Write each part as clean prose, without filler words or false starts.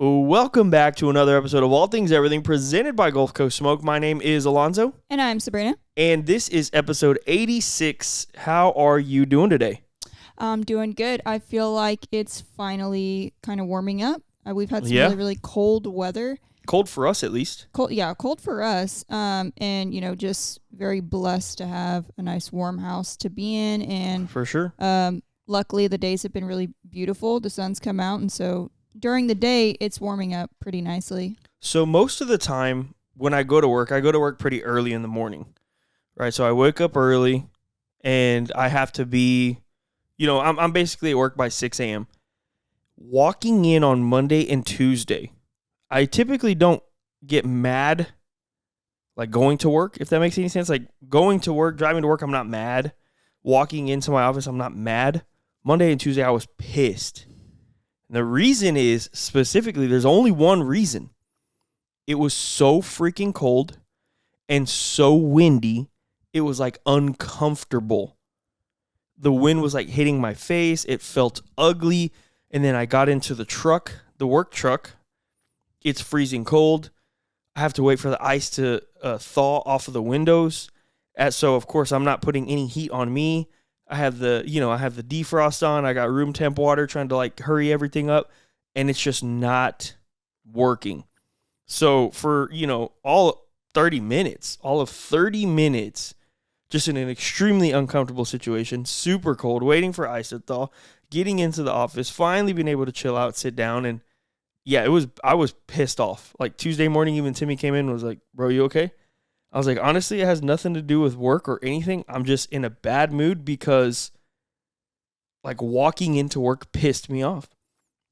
Welcome back to another episode of All Things Everything presented by Gulf Coast Smoke. My name is Alonzo. And I'm Sabrina. And this is episode 86. How are you doing today? I'm doing good. I feel like it's finally kind of warming up. We've had some really cold weather. Cold for us, at least. Cold for us. And, just very blessed to have a nice warm house to be in. And for sure. Luckily, the days have been really beautiful. The sun's come out. And so during the day, it's warming up pretty nicely. So most of the time when I go to work pretty early in the morning, right? So I wake up early and I have to be, I'm basically at work by 6 a.m. Walking in on Monday and Tuesday, I typically don't get mad like going to work, if that makes any sense. Like going to work, driving to work, I'm not mad. Walking into my office, I'm not mad. Monday and Tuesday, I was pissed. And the reason is, specifically, there's only one reason. It was so freaking cold and so windy, it was like uncomfortable. The wind was like hitting my face. It felt ugly. And then I got into the work truck. It's freezing cold. I have to wait for the ice to thaw off of the windows. So, of course, I'm not putting any heat on me. I have the defrost on. I got room temp water trying to like hurry everything up. And it's just not working. So for, all of 30 minutes, just in an extremely uncomfortable situation, super cold, waiting for ice to thaw, getting into the office, finally being able to chill out, sit down. And yeah, I was pissed off. Like Tuesday morning, even Timmy came in and was like, bro, you okay? I was like, honestly, it has nothing to do with work or anything. I'm just in a bad mood because like walking into work pissed me off.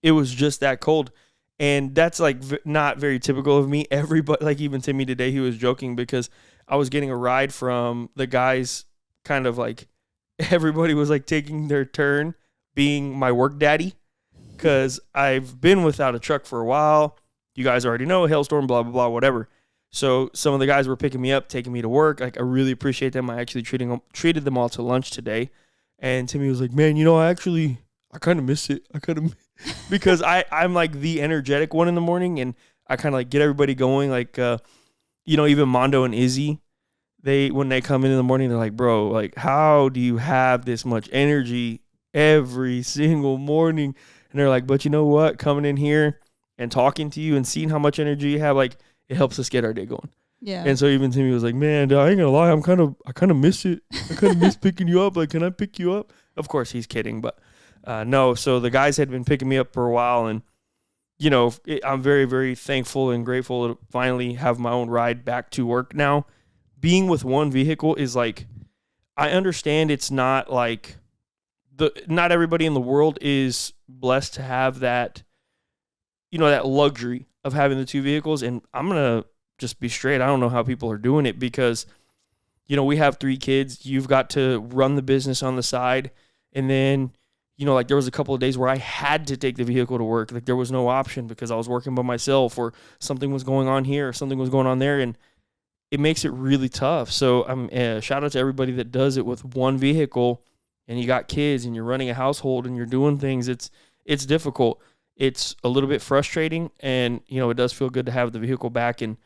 It was just that cold. And that's like not very typical of me. Everybody, like even Timmy today, he was joking because I was getting a ride from the guys, kind of like everybody was like taking their turn being my work daddy because I've been without a truck for a while. You guys already know, hailstorm, blah, blah, blah, whatever. So some of the guys were picking me up, taking me to work. Like I really appreciate them. I actually treated them all to lunch today. And Timmy was like, man, I kind of miss it. Because I'm like the energetic one in the morning and I kind of like get everybody going. Like, even Mondo and Izzy, when they come in the morning, they're like, bro, like, how do you have this much energy every single morning? And they're like, but you know what? Coming in here and talking to you and seeing how much energy you have, like, it helps us get our day going. Yeah. And so even Timmy was like, man, I ain't gonna lie, I kind of miss it. I kind of miss picking you up. Like, can I pick you up? Of course, he's kidding, but no. So the guys had been picking me up for a while, and I'm very, very thankful and grateful to finally have my own ride back to work now. Being with one vehicle is like, I understand it's not like not everybody in the world is blessed to have that, that luxury of having the two vehicles. And I'm going to just be straight. I don't know how people are doing it because, we have 3 kids. You've got to run the business on the side. And then, like there was a couple of days where I had to take the vehicle to work. Like there was no option because I was working by myself or something was going on here or something was going on there. And it makes it really tough. So shout out to everybody that does it with one vehicle and you got kids and you're running a household and you're doing things. It's difficult. It's a little bit frustrating, and it does feel good to have the vehicle back, and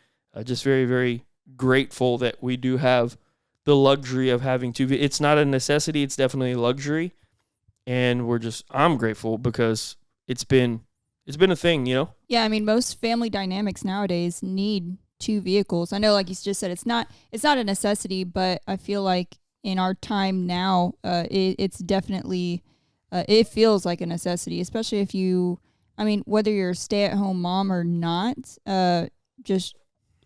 just very, very grateful that we do have the luxury of having two. It's not a necessity; it's definitely a luxury, and I'm grateful because it's been a thing, Yeah, I mean, most family dynamics nowadays need 2 vehicles. I know, like you just said, it's not a necessity, but I feel like in our time now, it's definitely it feels like a necessity, especially if you. I mean, whether you're a stay-at-home mom or not, just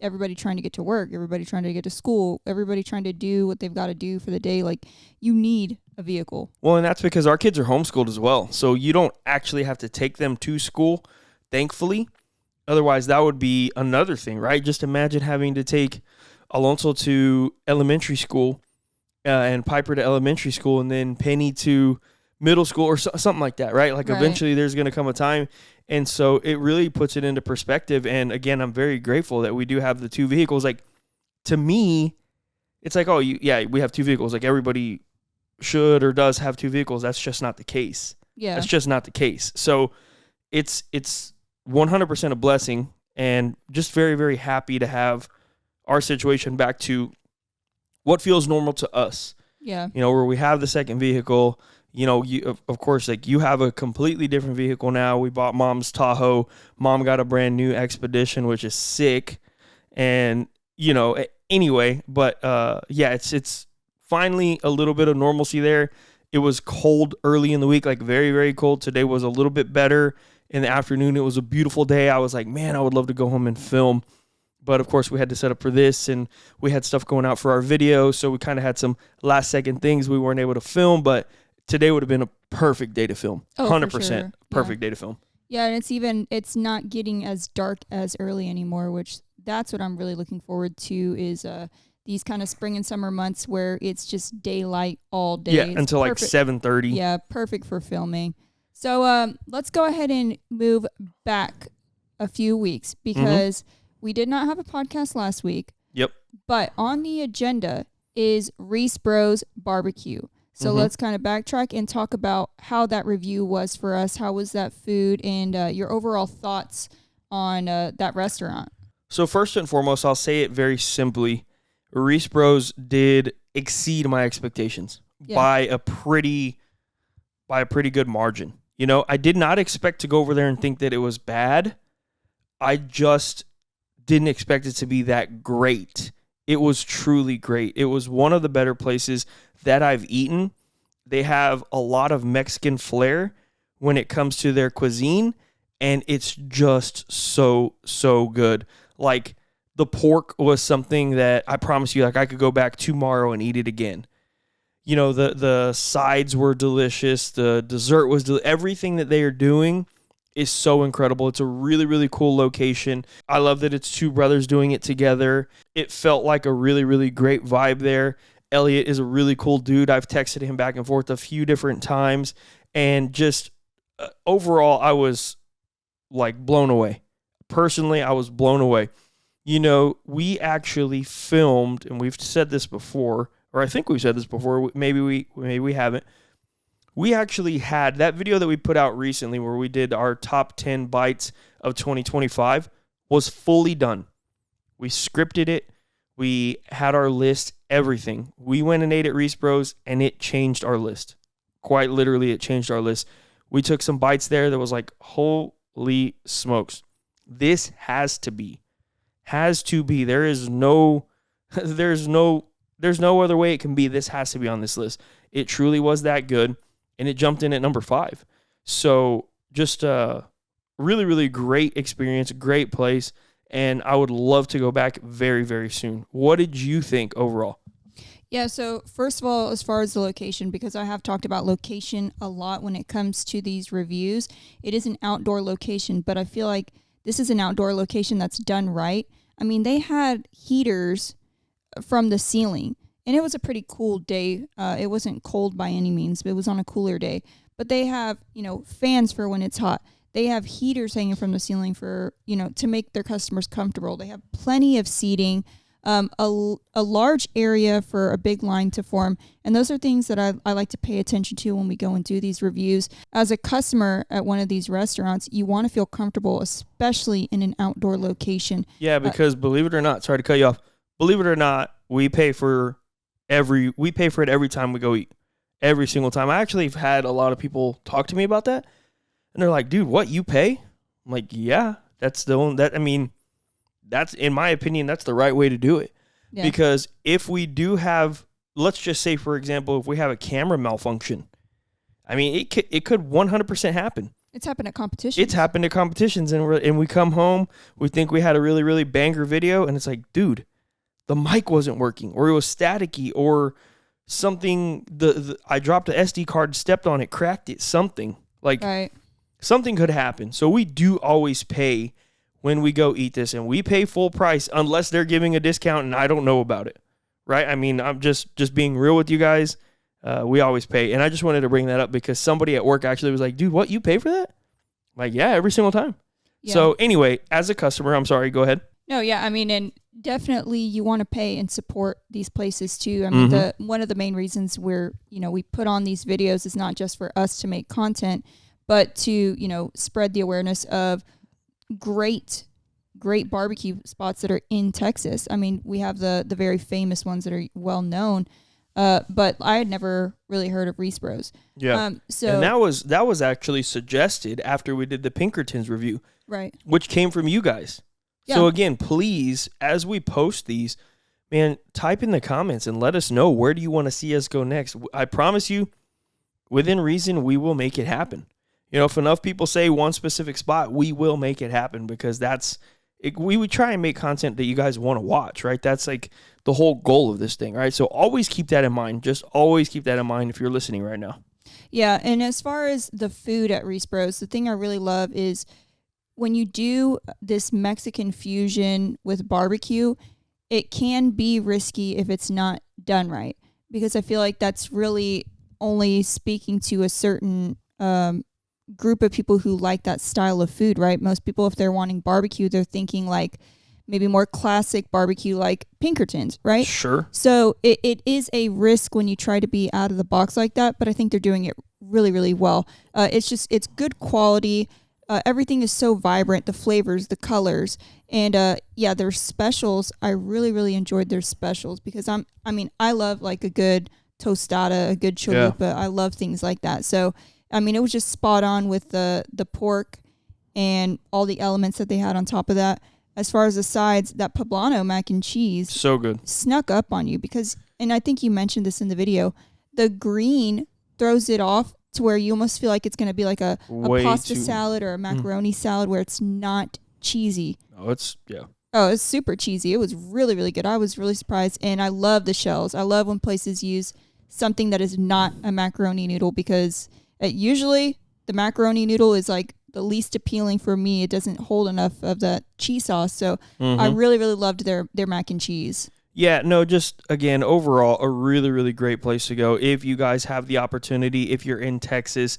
everybody trying to get to work, everybody trying to get to school, everybody trying to do what they've got to do for the day, like, you need a vehicle. Well, and that's because our kids are homeschooled as well, so you don't actually have to take them to school, thankfully. Otherwise, that would be another thing, right? Just imagine having to take Alonso to elementary school and Piper to elementary school and then Penny to middle school or something like that, right? Like eventually there's going to come a time. And so it really puts it into perspective. And again, I'm very grateful that we do have the 2 vehicles. Like to me, it's like, we have 2 vehicles. Like everybody should or does have 2 vehicles. That's just not the case. Yeah. That's just not the case. So it's 100% a blessing, and just very, very happy to have our situation back to what feels normal to us. Yeah. Where we have the second vehicle. You, of course, like you have a completely different vehicle now. We bought Mom's Tahoe. Mom got a brand new Expedition, which is sick. And, anyway, but yeah, it's finally a little bit of normalcy there. It was cold early in the week, like very, very cold. Today was a little bit better. In the afternoon, it was a beautiful day. I was like, man, I would love to go home and film. But, of course, we had to set up for this, and we had stuff going out for our video, so we kind of had some last-second things we weren't able to film, but today would have been a perfect day to film. 100% sure. perfect day to film. Yeah, and it's not getting as dark as early anymore, which that's what I'm really looking forward to is these kind of spring and summer months where it's just daylight all day. Yeah, It's until perfect. like 7:30. Yeah, perfect for filming. So let's go ahead and move back a few weeks because we did not have a podcast last week. Yep. But on the agenda is Reese Bros Barbecue. So let's kind of backtrack and talk about how that review was for us. How was that food and your overall thoughts on that restaurant? So first and foremost, I'll say it very simply. Reese Bros did exceed my expectations by a pretty good margin. I did not expect to go over there and think that it was bad. I just didn't expect it to be that great. It was truly great. It was one of the better places that I've eaten. They have a lot of Mexican flair when it comes to their cuisine, and it's just so, so good. Like, the pork was something that I promise you, like, I could go back tomorrow and eat it again. The sides were delicious. The dessert was everything that they are doing is so incredible. It's a really, really cool location. I love that it's two brothers doing it together. It felt like a really, really great vibe there. Elliot is a really cool dude. I've texted him back and forth a few different times, and just overall, I was like blown away. Personally, I was blown away. We actually filmed, and we've said this before, or I think we've said this before. Maybe we haven't. We actually had that video that we put out recently where we did our top 10 bites of 2025 was fully done. We scripted it. We had our list, everything. We went and ate at Reese Bros, and it changed our list. Quite literally, it changed our list. We took some bites there that was like, holy smokes. This has to be. There's no other way it can be. This has to be on this list. It truly was that good. And it jumped in at number 5. So just a really, really great experience, great place. And I would love to go back very, very soon. What did you think overall? Yeah, so first of all, as far as the location, because I have talked about location a lot when it comes to these reviews, it is an outdoor location, but I feel like this is an outdoor location that's done right. I mean, they had heaters from the ceiling. And it was a pretty cool day. It wasn't cold by any means, but it was on a cooler day. But they have, fans for when it's hot. They have heaters hanging from the ceiling for, to make their customers comfortable. They have plenty of seating, a large area for a big line to form. And those are things that I like to pay attention to when we go and do these reviews. As a customer at one of these restaurants, you want to feel comfortable, especially in an outdoor location. Yeah, because believe it or not, sorry to cut you off. Believe it or not, we pay for it every time we go eat. Every single time. I actually have had a lot of people talk to me about that. And they're like, dude, what, you pay? I'm like, yeah, that's in my opinion, that's the right way to do it. Yeah. Because if we do have, let's just say, for example, if we have a camera malfunction, I mean, it could 100% happen. It's happened at competitions. It's happened at competitions, and we come home, we think we had a really, really banger video, and it's like, dude, the mic wasn't working, or it was staticky, or something. I dropped an SD card, stepped on it, cracked it. Something something could happen. So we do always pay when we go eat this, and we pay full price unless they're giving a discount, and I don't know about it. Right? I mean, I'm just being real with you guys. We always pay, and I just wanted to bring that up because somebody at work actually was like, "Dude, what, you pay for that?" I'm like, yeah, every single time. Yeah. So anyway, as a customer, I'm sorry, go ahead. No, yeah, I mean, and definitely you want to pay and support these places too. I mean, one of the main reasons we put on these videos is not just for us to make content, but to, spread the awareness of great barbecue spots that are in Texas. I mean, we have the very famous ones that are well known, but I had never really heard of Reese Bros. Yeah. So and that was actually suggested after we did the Pinkertons review, right. which came from you guys. Yeah. So again, please, as we post these, man, type in the comments and let us know, where do you want to see us go next. I promise you, within reason, we will make it happen. You know, if enough people say one specific spot, we will make it happen, because we would try and make content that you guys want to watch, right? That's like the whole goal of this thing, right? So always keep that in mind. Just always keep that in mind if you're listening right now. Yeah, and as far as the food at Reese Bros, the thing I really love is when you do this Mexican fusion with barbecue, it can be risky if it's not done right, because I feel like that's really only speaking to a certain group of people who like that style of food, right? Most people, if they're wanting barbecue, they're thinking like maybe more classic barbecue like Pinkertons, right? Sure. So it is a risk when you try to be out of the box like that, but I think they're doing it really, really well. It's good quality. Everything is so vibrant, the flavors, the colors, and their specials. I really, really enjoyed their specials, because I love like a good tostada, a good chalupa. Yeah. I love things like that. So I mean, it was just spot on with the pork and all the elements that they had on top of that. As far as the sides, that poblano mac and cheese, so good, snuck up on you, because, and I think you mentioned this in the video, the green throws it off to where you almost feel like it's going to be like a pasta salad or a macaroni salad, where it's not cheesy. Oh, it's super cheesy. It was really, really good. I was really surprised, and I love the shells. I love when places use something that is not a macaroni noodle, because usually the macaroni noodle is like the least appealing for me. It doesn't hold enough of that cheese sauce. So I really, really loved their mac and cheese. Yeah, no, just again, overall, a really, really great place to go. If you guys have the opportunity, if you're in Texas,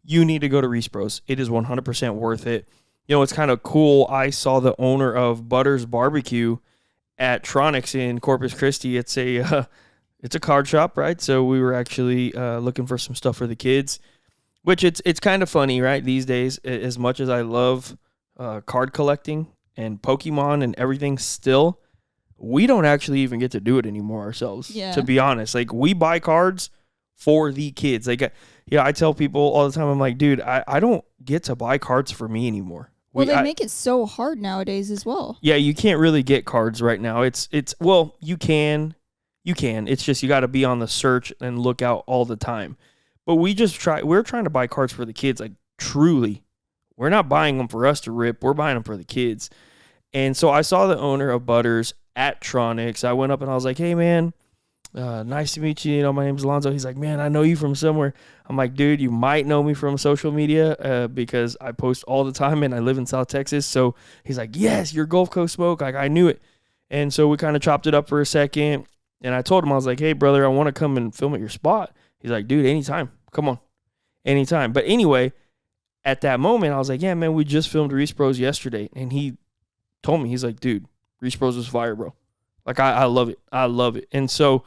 you need to go to Reese Bros. It is 100% worth it. You know, it's kind of cool. I saw the owner of Butter's Barbecue at Tronics in Corpus Christi. It's a card shop, right? So we were actually looking for some stuff for the kids, which it's kind of funny, right? These days, as much as I love card collecting and Pokemon and everything, still, we don't actually even get to do it anymore ourselves, to be honest. Like, we buy cards for the kids. Like, I tell people all the time, I'm like, dude, I don't get to buy cards for me anymore. Well, they make it so hard nowadays as well. Yeah, you can't really get cards right now. Well, you can. It's just you got to be on the search and look out all the time. But we're trying to buy cards for the kids. Like, truly, we're not buying them for us to rip. We're buying them for the kids. And so I saw the owner of Butters at Tronics. I went up and I was like, hey, man, nice to meet you. You know, my name's Alonzo. He's like, man, I know you from somewhere. I'm like, dude, you might know me from social media because I post all the time and I live in South Texas. So he's like, yes, you're Gulf Coast Smoke. Like, I knew it. And so we kind of chopped it up for a second. And I told him, I was like, hey, brother, I want to come and film at your spot. He's like, dude, anytime. Come on. Anytime. But anyway, at that moment, I was like, yeah, man, we just filmed Reese Bros yesterday. And he told me, he's like, dude, Reese Bros was fire, bro. Like, I love it. I love it. And so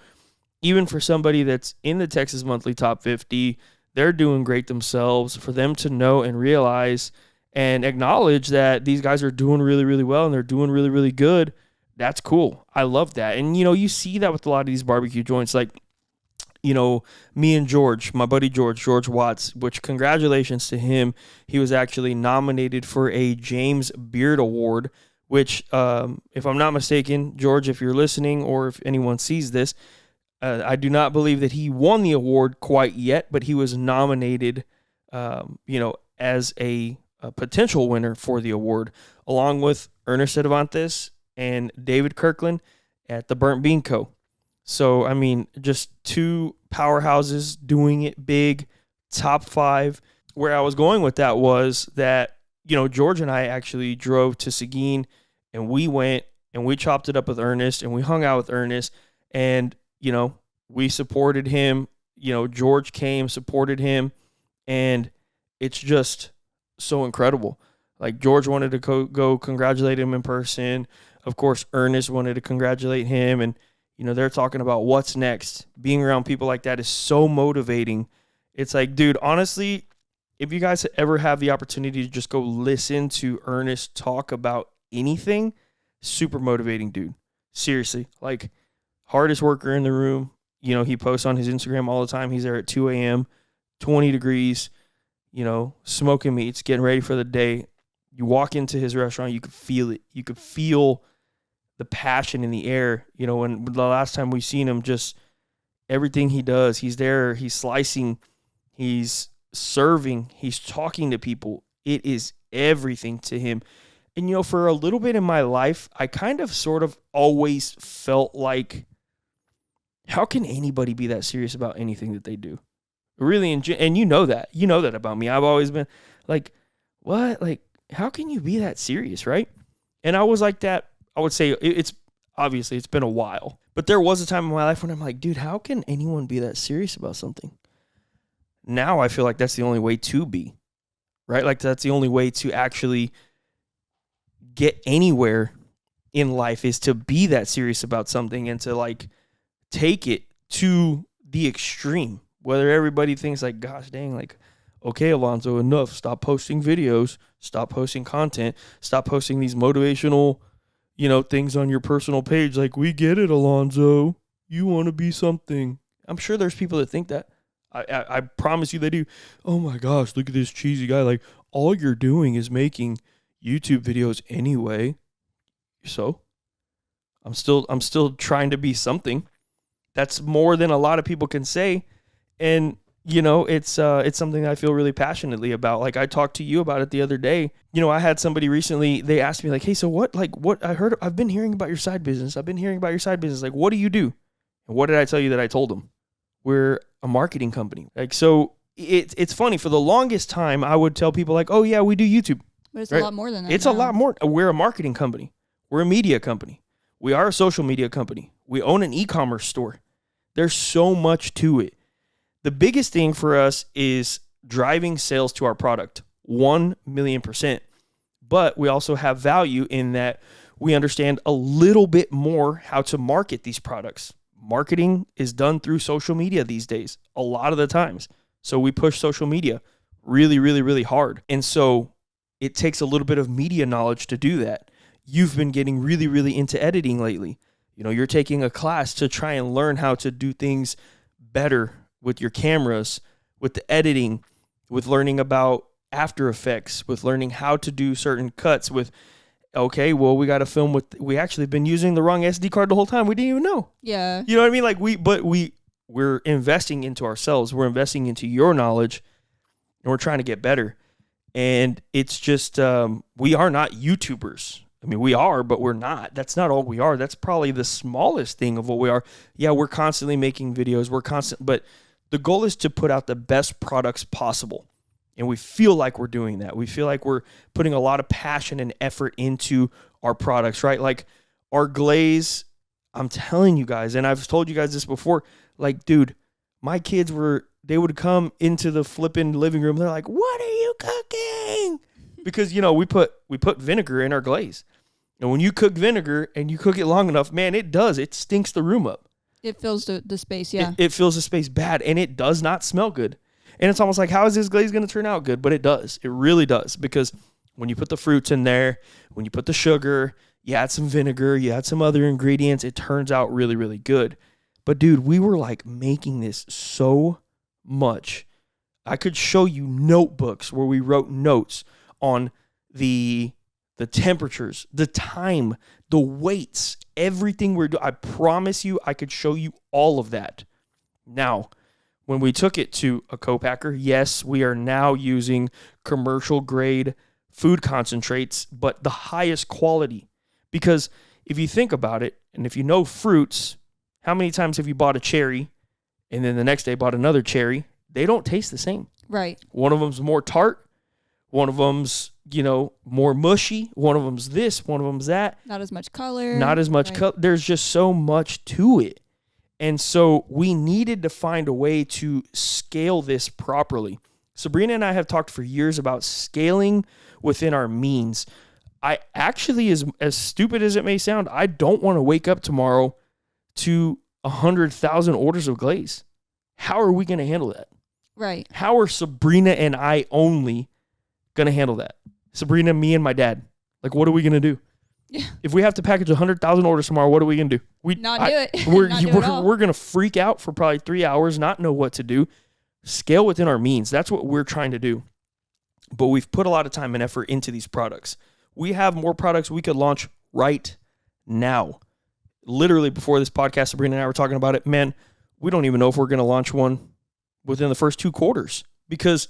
even for somebody that's in the Texas Monthly Top 50, they're doing great themselves. For them to know and realize and acknowledge that these guys are doing really, really well and they're doing really, really good, that's cool. I love that. And, you know, you see that with a lot of these barbecue joints. Like, you know, me and George, my buddy George Watts, which congratulations to him. He was actually nominated for a James Beard Award, which, if I'm not mistaken, George, if you're listening or if anyone sees this, I do not believe that he won the award quite yet, but he was nominated, as a potential winner for the award, along with Ernest Cervantes and David Kirkland at the Burnt Bean Co. So, I mean, just two powerhouses doing it big, top 5. Where I was going with that was that, you know, George and I actually drove to Seguin and we went and we chopped it up with Ernest and we hung out with Ernest and, you know, we supported him. You know, George came, supported him, and it's just so incredible. Like, George wanted to go congratulate him in person. Of course, Ernest wanted to congratulate him, and, you know, they're talking about what's next. Being around people like that is so motivating. It's like, dude, honestly, if you guys ever have the opportunity to just go listen to Ernest talk about anything, super motivating dude. Seriously, like hardest worker in the room. You know, he posts on his Instagram all the time. He's there at 2 a.m., 20 degrees, you know, smoking meats, getting ready for the day. You walk into his restaurant, you could feel it. You could feel the passion in the air. You know, when the last time we seen him, just everything he does, he's there, he's slicing, he's serving, he's talking to people. It is everything to him. And, you know, for a little bit in my life, I kind of sort of always felt like, how can anybody be that serious about anything that they do? Really, and you know that about me. I've always been like, what? Like, how can you be that serious, right? And I was like that. I would say it's obviously it's been a while, but there was a time in my life when I'm like, dude, how can anyone be that serious about something? Now I feel like that's the only way to be, right? Like that's the only way to actually get anywhere in life is to be that serious about something and to like take it to the extreme. Whether everybody thinks like, gosh dang, like, okay, Alonzo, enough. Stop posting videos. Stop posting content. Stop posting these motivational, you know, things on your personal page. Like, we get it, Alonzo. You want to be something. I'm sure there's people that think that. I promise you they do. Oh my gosh, look at this cheesy guy. Like, all you're doing is making YouTube videos anyway. So I'm still trying to be something. That's more than a lot of people can say. And, you know, it's something I feel really passionately about. Like I talked to you about it the other day. You know, I had somebody recently, they asked me like, hey, so what I've been hearing about your side business. Like, what do you do? And what did I tell you that I told them? We're a marketing company. Like, so it's funny. For the longest time, I would tell people like, oh yeah, we do YouTube. But it's a lot more than that. It's a lot more. We're a marketing company. We're a media company. We are a social media company. We own an e-commerce store. There's so much to it. The biggest thing for us is driving sales to our product, 1,000,000%. But we also have value in that we understand a little bit more how to market these products. Marketing is done through social media these days, a lot of the times. So we push social media really, really, really hard. And so it takes a little bit of media knowledge to do that. You've been getting really, really into editing lately. You know, you're taking a class to try and learn how to do things better with your cameras, with the editing, with learning about After Effects, with learning how to do certain cuts with, okay, well, we got to film with, we actually been using the wrong SD card the whole time. We didn't even know. Yeah. You know what I mean? Like we're investing into ourselves. We're investing into your knowledge and we're trying to get better. And it's just, we are not YouTubers. I mean, we are, but we're not. That's not all we are. That's probably the smallest thing of what we are. Yeah, we're constantly making videos. But the goal is to put out the best products possible. And we feel like we're doing that. We feel like we're putting a lot of passion and effort into our products, right? Like our glaze, I'm telling you guys, and I've told you guys this before, like, dude, my kids they would come into the flipping living room. They're like, what are you cooking? Because, you know, we put vinegar in our glaze. And when you cook vinegar and you cook it long enough, man, it stinks the room up. It fills the space, yeah. It fills the space bad, and it does not smell good. And it's almost like, how is this glaze going to turn out good? But it does. It really does. Because when you put the fruits in there, when you put the sugar, you add some vinegar, you add some other ingredients, it turns out really, really good. But, dude, we were, like, making this so much. I could show you notebooks where we wrote notes on the temperatures, the time, the weights, everything we're doing. I promise you, I could show you all of that. Now, when we took it to a co-packer, yes, we are now using commercial grade food concentrates, but the highest quality. Because if you think about it, and if you know fruits, how many times have you bought a cherry and then the next day bought another cherry? They don't taste the same. Right. One of them's more tart. One of them's, you know, more mushy. One of them's this. One of them's that. Not as much color. Not as much color. There's just so much to it. And so we needed to find a way to scale this properly. Sabrina and I have talked for years about scaling within our means. I actually, as stupid as it may sound, I don't want to wake up tomorrow to 100,000 orders of glaze. How are we going to handle that? Right. How are Sabrina and I only going to handle that? Sabrina, me, and my dad. Like, what are we going to do? Yeah. If we have to package 100,000 orders tomorrow, what are we going to do? Do it. We're going to freak out for probably 3 hours, not know what to do. Scale within our means. That's what we're trying to do. But we've put a lot of time and effort into these products. We have more products we could launch right now. Literally before this podcast, Sabrina and I were talking about it. Man, we don't even know if we're going to launch one within the first 2 quarters because,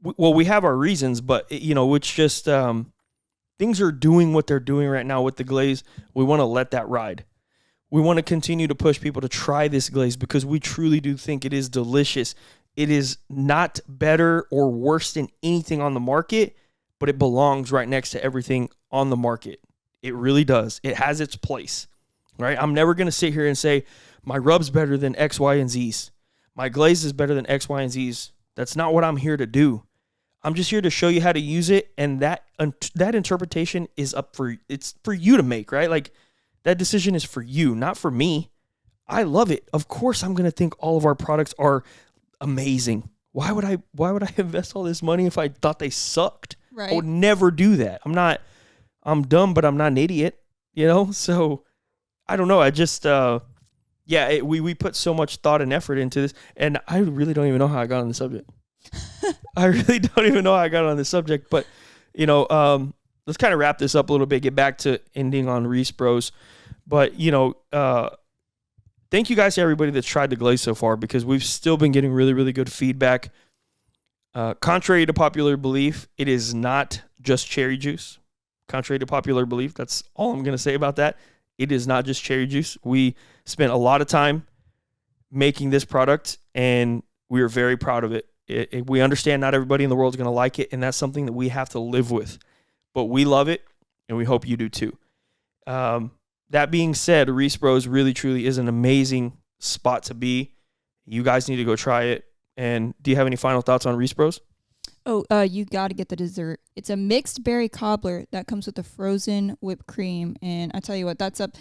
we have our reasons, but it's just things are doing what they're doing right now with the glaze. We want to let that ride. We want to continue to push people to try this glaze because we truly do think it is delicious. It is not better or worse than anything on the market, but it belongs right next to everything on the market. It really does. It has its place, right? I'm never going to sit here and say, my rub's better than X, Y, and Z's. My glaze is better than X, Y, and Z's. That's not what I'm here to do. I'm just here to show you how to use it, and that interpretation is it's for you to make, right? Like, that decision is for you, not for me. I love it. Of course, I'm going to think all of our products are amazing. Why would I invest all this money if I thought they sucked? Right. I would never do that. I'm dumb, but I'm not an idiot, So I don't know. I just, we put so much thought and effort into this, and I really don't even know how I got on the subject. I really don't even know how I got on this subject, but let's kind of wrap this up a little bit, get back to ending on Reese Bros. But, thank you guys to everybody that's tried the glaze so far because we've still been getting really, really good feedback. Contrary to popular belief, it is not just cherry juice. Contrary to popular belief, that's all I'm going to say about that. It is not just cherry juice. We spent a lot of time making this product, and we are very proud of it. We understand not everybody in the world is going to like it, and that's something that we have to live with. But we love it, and we hope you do too. That being said, Reese Bros really, truly is an amazing spot to be. You guys need to go try it. And do you have any final thoughts on Reese Bros? Oh, you got to get the dessert. It's a mixed berry cobbler that comes with a frozen whipped cream. And I tell you what, that's up.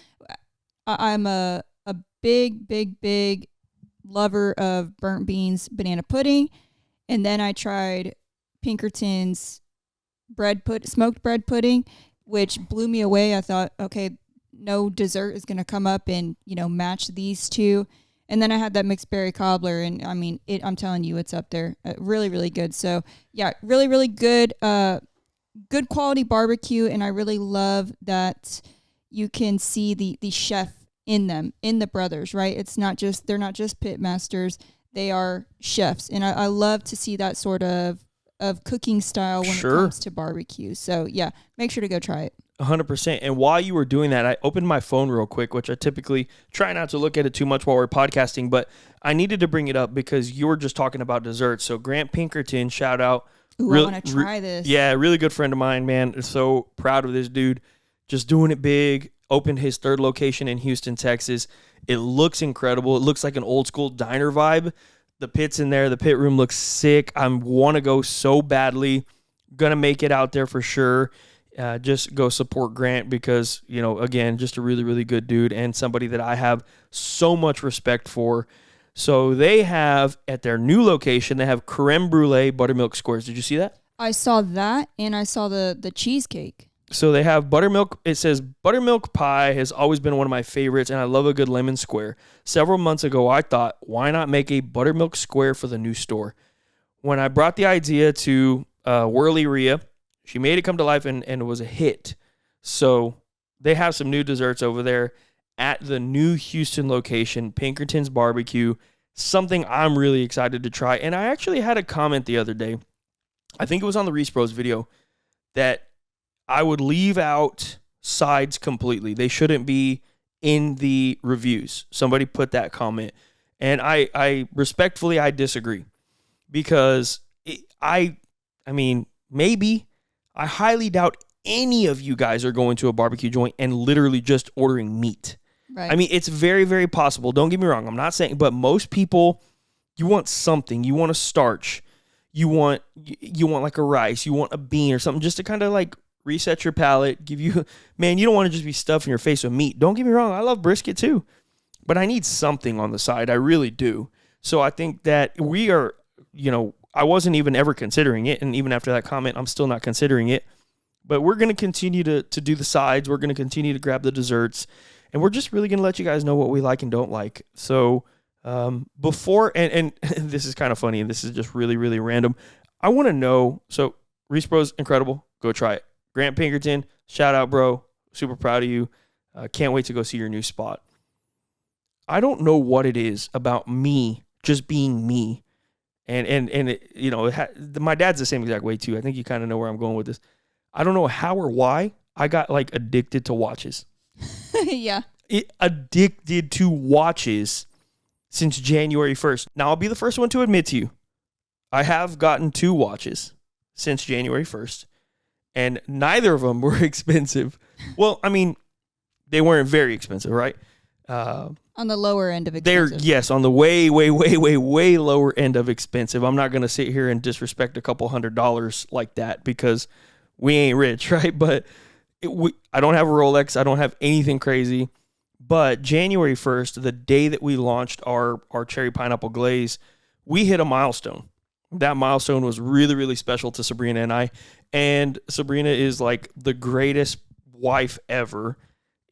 I'm a big, big, big lover of burnt beans banana pudding. And then I tried Pinkerton's smoked bread pudding, which blew me away. I thought, okay, no dessert is going to come up and, match these two. And then I had that mixed berry cobbler, and I mean, I'm telling you, it's up there. Really, really good. So yeah, really, really good, good quality barbecue. And I really love that you can see the chef in them, in the brothers, right? They're not just pit masters. They are chefs. And I love to see that sort of cooking style when it comes to barbecue. So yeah, make sure to go try it. 100%. And while you were doing that, I opened my phone real quick, which I typically try not to look at it too much while we're podcasting, but I needed to bring it up because you were just talking about desserts. So Grant Pinkerton, shout out. Ooh, I want to try this. Yeah, really good friend of mine, man. So proud of this dude. Just doing it big. Opened his 3rd location in Houston, Texas. It looks incredible. It looks like an old school diner vibe. The pit's in there. The pit room looks sick. I want to go so badly. Gonna make it out there for sure. Just go support Grant because, again, just a really, really good dude and somebody that I have so much respect for. So they have, at their new location, they have creme brulee buttermilk squares. Did you see that? I saw that, and I saw the cheesecake. So they have buttermilk. It says buttermilk pie has always been one of my favorites, and I love a good lemon square. Several months ago, I thought, why not make a buttermilk square for the new store? When I brought the idea to Whirly Rhea, she made it come to life, and it was a hit. So they have some new desserts over there at the new Houston location, Pinkerton's Barbecue, something I'm really excited to try. And I actually had a comment the other day, I think it was on the Reese Bros video, that I would leave out sides completely. They shouldn't be in the reviews. Somebody put that comment. And I respectfully, I disagree. Because maybe I highly doubt any of you guys are going to a barbecue joint and literally just ordering meat. Right. I mean, it's very, very possible. Don't get me wrong. I'm not saying, but most people, you want something. You want a starch. You want like a rice. You want a bean or something just to kind of like reset your palate, give you, man, you don't want to just be stuffing your face with meat. Don't get me wrong. I love brisket too, but I need something on the side. I really do. So I think that we are I wasn't even ever considering it. And even after that comment, I'm still not considering it. But we're going to continue to do the sides. We're going to continue to grab the desserts. And we're just really going to let you guys know what we like and don't like. So before, and this is kind of funny, and this is just really, really random. I want to know, so Reese Bro's incredible. Go try it. Grant Pinkerton, shout out, bro. Super proud of you. Can't wait to go see your new spot. I don't know what it is about me just being me. And it, my dad's the same exact way too. I think you kind of know where I'm going with this. I don't know how or why I got like addicted to watches. Yeah. Addicted to watches since January 1st. Now, I'll be the first one to admit to you, I have gotten 2 watches since January 1st, and neither of them were expensive. Well, I mean, they weren't very expensive, right? On the lower end of expensive. Yes, on the way, way, way, way, way lower end of expensive. I'm not going to sit here and disrespect a couple $100 like that because we ain't rich, right? But I don't have a Rolex. I don't have anything crazy. But January 1st, the day that we launched our cherry pineapple glaze, we hit a milestone. That milestone was really, really special to Sabrina and I. And Sabrina is like the greatest wife ever,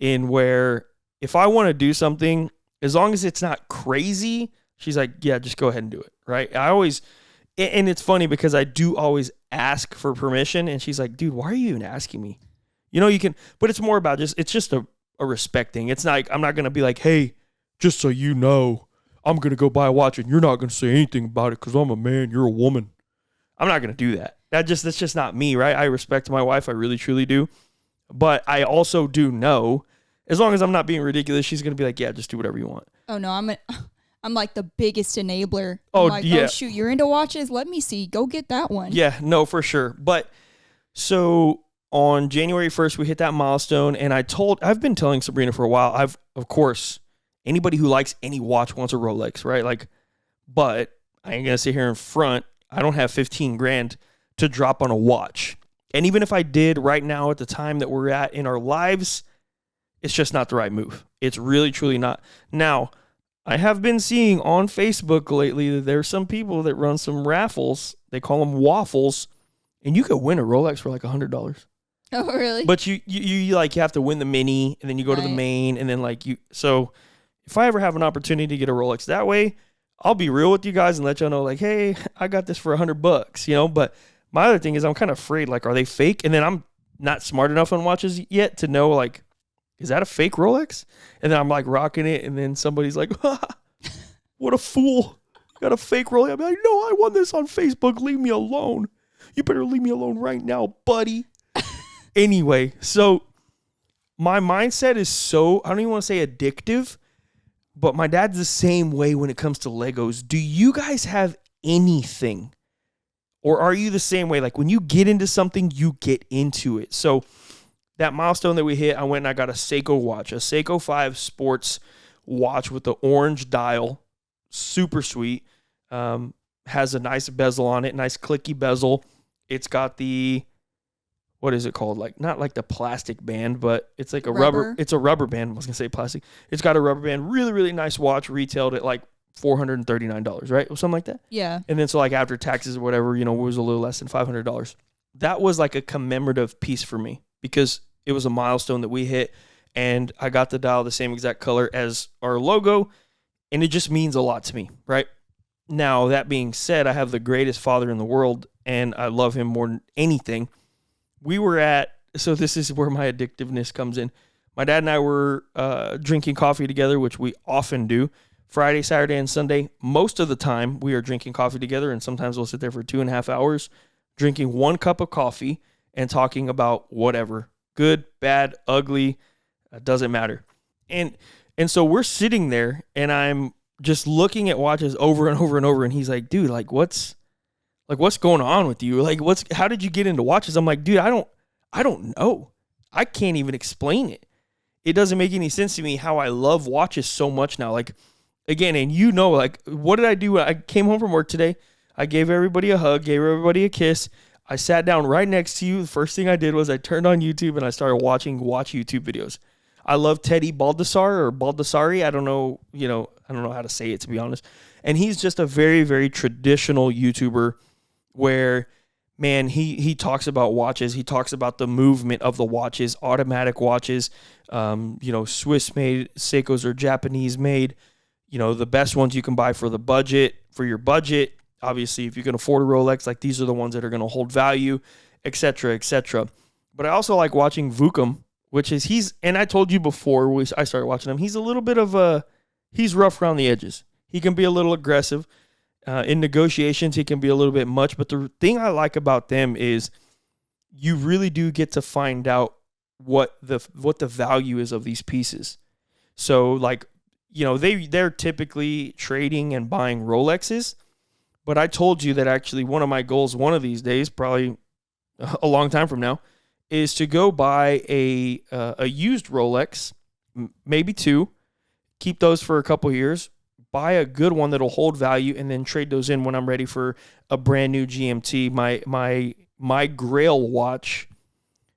in where if I want to do something, as long as it's not crazy, she's like, yeah, just go ahead and do it, right? And it's funny because I do always ask for permission, and she's like, dude, why are you even asking me? You can, but it's more about it's just a respect thing. It's not like, I'm not going to be like, hey, just so you know, I'm going to go buy a watch and you're not going to say anything about it because I'm a man, you're a woman. I'm not going to do that. That's just not me, right? I respect my wife. I really, truly do. But I also do know, as long as I'm not being ridiculous, she's going to be like, yeah, just do whatever you want. Oh, no, I'm like the biggest enabler. Oh, like, yeah. Oh, shoot, you're into watches? Let me see. Go get that one. Yeah, no, for sure. But so on January 1st, we hit that milestone, and I've been telling Sabrina for a while, of course, anybody who likes any watch wants a Rolex, right? Like, but I ain't going to sit here in front. I don't have 15 grand to drop on a watch. And even if I did right now at the time that we're at in our lives, it's just not the right move. It's really, truly not. Now, I have been seeing on Facebook lately that there's some people that run some raffles. They call them waffles, and you could win a Rolex for like $100. Oh, really? But you like, you have to win the mini, and then you go to the main, and then like so if I ever have an opportunity to get a Rolex that way, I'll be real with you guys and let y'all know, like, hey, I got this for $100, But my other thing is I'm kind of afraid, like, are they fake? And then I'm not smart enough on watches yet to know, like, is that a fake Rolex? And then I'm like rocking it, and then somebody's like, what a fool. Got a fake Rolex. I'm like, no, I won this on Facebook. Leave me alone. You better leave me alone right now, buddy. Anyway, so my mindset is so, I don't even want to say addictive, but my dad's the same way when it comes to Legos. Do you guys have anything? Or are you the same way? Like, when you get into something, you get into it. So that milestone that we hit, I went and I got a Seiko watch, a Seiko 5 sports watch with the orange dial. Super sweet. Has a nice bezel on it, nice clicky bezel. It's got the, what is it called? Like, not like the plastic band, but it's like a rubber. It's a rubber band. I was going to say plastic. It's got a rubber band. Really, really nice watch. Retailed at like $439, right? Or something like that. Yeah. And then so like after taxes or whatever, it was a little less than $500. That was like a commemorative piece for me because it was a milestone that we hit, and I got the dial the same exact color as our logo, and it just means a lot to me, right? Now, that being said, I have the greatest father in the world, and I love him more than anything. So this is where my addictiveness comes in. My dad and I were drinking coffee together, which we often do. Friday, Saturday, and Sunday, most of the time, we are drinking coffee together, and sometimes we'll sit there for 2.5 hours drinking 1 cup of coffee and talking about whatever. Good, bad, ugly, doesn't matter. And so we're sitting there, and I'm just looking at watches over and over and over, and he's like, dude, what's going on with you? Like, how did you get into watches? I'm like, dude, I don't know. I can't even explain it. It doesn't make any sense to me how I love watches so much now. Like, again, and like, what did I do? I came home from work today. I gave everybody a hug, gave everybody a kiss. I sat down right next to you. The first thing I did was I turned on YouTube and I started watch YouTube videos. I love Teddy Baldassari. I don't know, I don't know how to say it, to be honest. And he's just a very, very traditional YouTuber where, man, he talks about watches. He talks about the movement of the watches, automatic watches, Swiss made, Seikos are Japanese made, the best ones you can buy for your budget. Obviously, if you can afford a Rolex, like these are the ones that are going to hold value, et cetera, et cetera. But I also like watching Vukum, which is and I told you before I started watching him, he's a little bit of he's rough around the edges. He can be a little aggressive. In negotiations, he can be a little bit much. But the thing I like about them is you really do get to find out what the value is of these pieces. So, like, they're typically trading and buying Rolexes. But I told you that actually one of my goals one of these days, probably a long time from now, is to go buy a used Rolex, maybe two, keep those for a couple years, buy a good one that'll hold value, and then trade those in when I'm ready for a brand new GMT. My Grail watch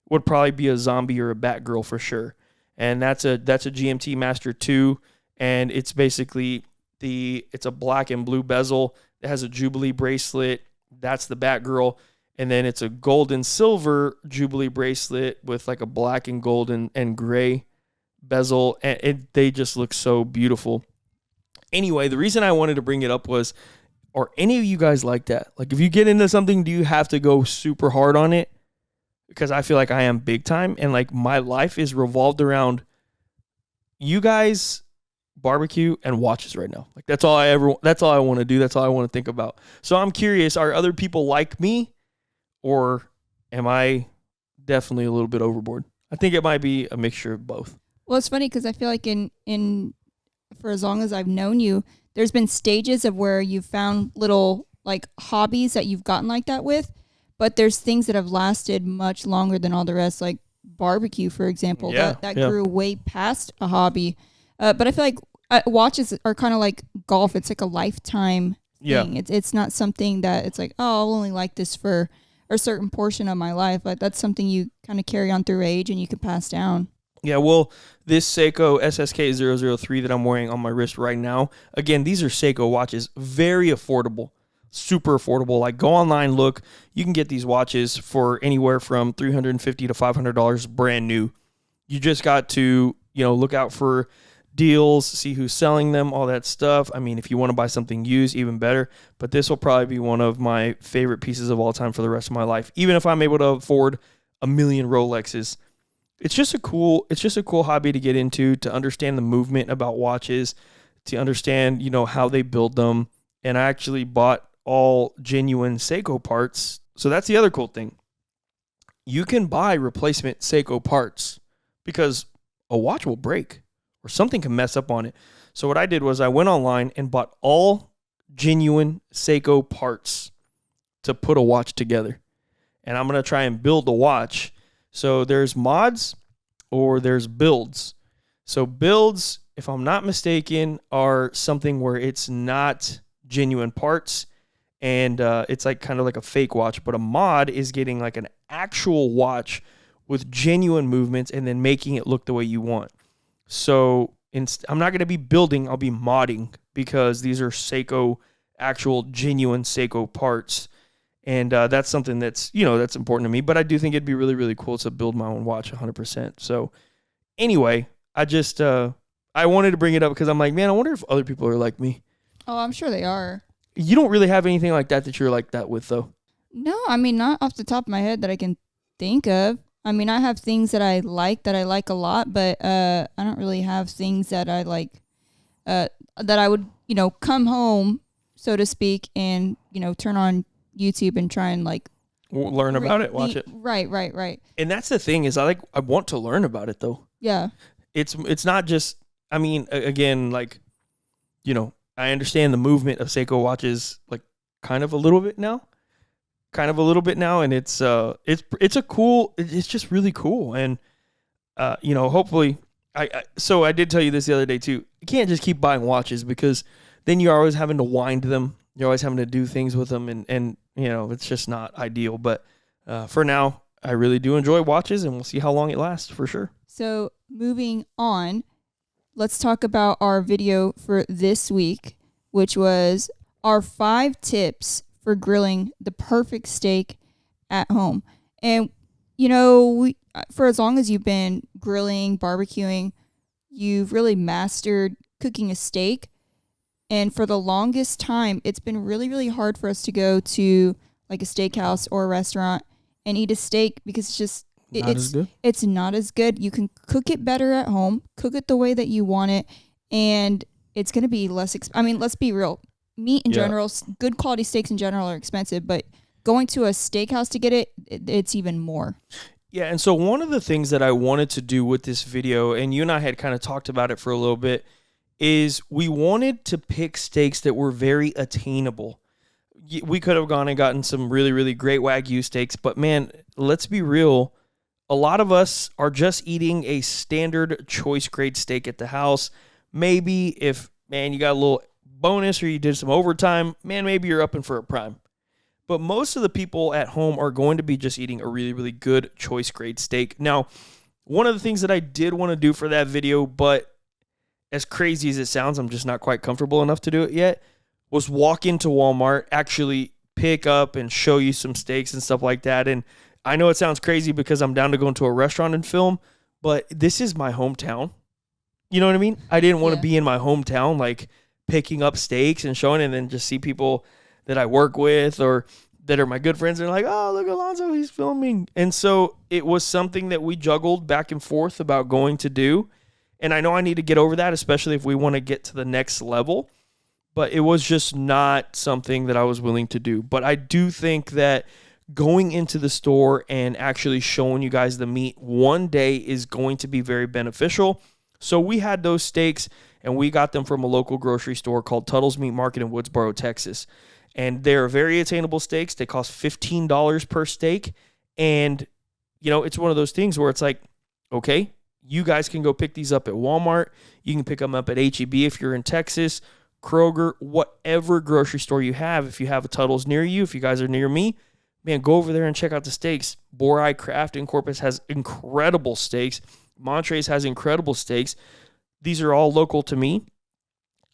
would probably be a Zombie or a Batgirl for sure, and that's a GMT Master 2, and it's basically it's a black and blue bezel. It has a Jubilee bracelet. That's the Batgirl. And then it's a gold and silver Jubilee bracelet with like a black and gold and gray bezel. And they just look so beautiful. Anyway, the reason I wanted to bring it up was, are any of you guys like that? Like, if you get into something, do you have to go super hard on it? Because I feel like I am big time. And like my life is revolved around you guys, barbecue, and watches right now. Like that's all I want to do. That's all I want to think about. So I'm curious, are other people like me? Or am I definitely a little bit overboard? I think it might be a mixture of both. Well, it's funny because I feel like in for as long as I've known you, there's been stages of where you've found little like hobbies that you've gotten like that with, but there's things that have lasted much longer than all the rest, like barbecue, for example. That grew way past a hobby. But I feel like watches are kind of like golf. It's like a lifetime thing. It's not something that it's like, oh, I'll only like this for a certain portion of my life. Like that's something you kind of carry on through age and you can pass down. Yeah, well, this Seiko SSK003 that I'm wearing on my wrist right now, again, these are Seiko watches, very affordable, super affordable. Like, go online, look, you can get these watches for anywhere from $350 to $500 brand new. You just got to, look out for deals, see who's selling them, all that stuff. I mean, if you want to buy something used, even better. But this will probably be one of my favorite pieces of all time for the rest of my life. Even if I'm able to afford a million Rolexes, it's just a cool hobby to get into, to understand the movement about watches, to understand, how they build them. And I actually bought all genuine Seiko parts. So that's the other cool thing. You can buy replacement Seiko parts because a watch will break or something can mess up on it. So what I did was I went online and bought all genuine Seiko parts to put a watch together. And I'm going to try and build the watch. So there's mods or there's builds. So builds, if I'm not mistaken, are something where it's not genuine parts and it's like kind of like a fake watch. But a mod is getting like an actual watch with genuine movements and then making it look the way you want. So I'm not going to be building, I'll be modding because these are Seiko, actual genuine Seiko parts. And that's something that's, that's important to me. But I do think it'd be really, really cool to build my own watch 100%. So anyway, I wanted to bring it up because I'm like, man, I wonder if other people are like me. Oh, I'm sure they are. You don't really have anything like that you're like that with, though. No, I mean, not off the top of my head that I can think of. I mean, I have things that I like a lot, but I don't really have things that I like that I would, come home, so to speak, and, turn on YouTube and try and like learn about it, watch it. Right. And that's the thing is I want to learn about it though. Yeah. It's not just, I mean, again, like, I understand the movement of Seiko watches like kind of a little bit now. And it's just really cool. And, hopefully so I did tell you this the other day too. You can't just keep buying watches because then you're always having to wind them. You're always having to do things with them. And it's just not ideal. But for now, I really do enjoy watches, and we'll see how long it lasts for sure. So moving on, let's talk about our video for this week, which was our 5 tips for grilling the perfect steak at home. And, for as long as you've been grilling, barbecuing, you've really mastered cooking a steak. And for the longest time, it's been really, really hard for us to go to like a steakhouse or a restaurant and eat a steak because it's not as good. You can cook it better at home, cook it the way that you want it, and it's going to be less let's be real. Meat in general, good quality steaks in general are expensive, but going to a steakhouse to get it's even more. Yeah, and so one of the things that I wanted to do with this video, and you and I had kind of talked about it for a little bit, is we wanted to pick steaks that were very attainable. We could have gone and gotten some really, really great Wagyu steaks, but man, let's be real. A lot of us are just eating a standard choice grade steak at the house. Maybe if, man, you got a little bonus or you did some overtime, man, maybe you're up in for a prime. But most of the people at home are going to be just eating a really, really good choice grade steak. Now, one of the things that I did want to do for that video, but as crazy as it sounds, I'm just not quite comfortable enough to do it yet, was walk into Walmart, actually pick up and show you some steaks and stuff like that. And I know it sounds crazy because I'm down to go into a restaurant and film, but this is my hometown. You know what I mean? I didn't want to be in my hometown, like picking up steaks and showing, and then just see people that I work with or that are my good friends and they're like, oh, look, Alonzo, he's filming. And so it was something that we juggled back and forth about going to do. And I know I need to get over that, especially if we want to get to the next level. But it was just not something that I was willing to do. But I do think that going into the store and actually showing you guys the meat one day is going to be very beneficial. So we had those steaks, and we got them from a local grocery store called Tuttle's Meat Market in Woodsboro, Texas. And they're very attainable steaks. They cost $15 per steak. And, it's one of those things where it's like, okay, you guys can go pick these up at Walmart. You can pick them up at H-E-B if you're in Texas, Kroger, whatever grocery store you have. If you have a Tuttle's near you, if you guys are near me, man, go over there and check out the steaks. Boar Eye Craft in Corpus has incredible steaks. Montrese has incredible steaks. These are all local to me.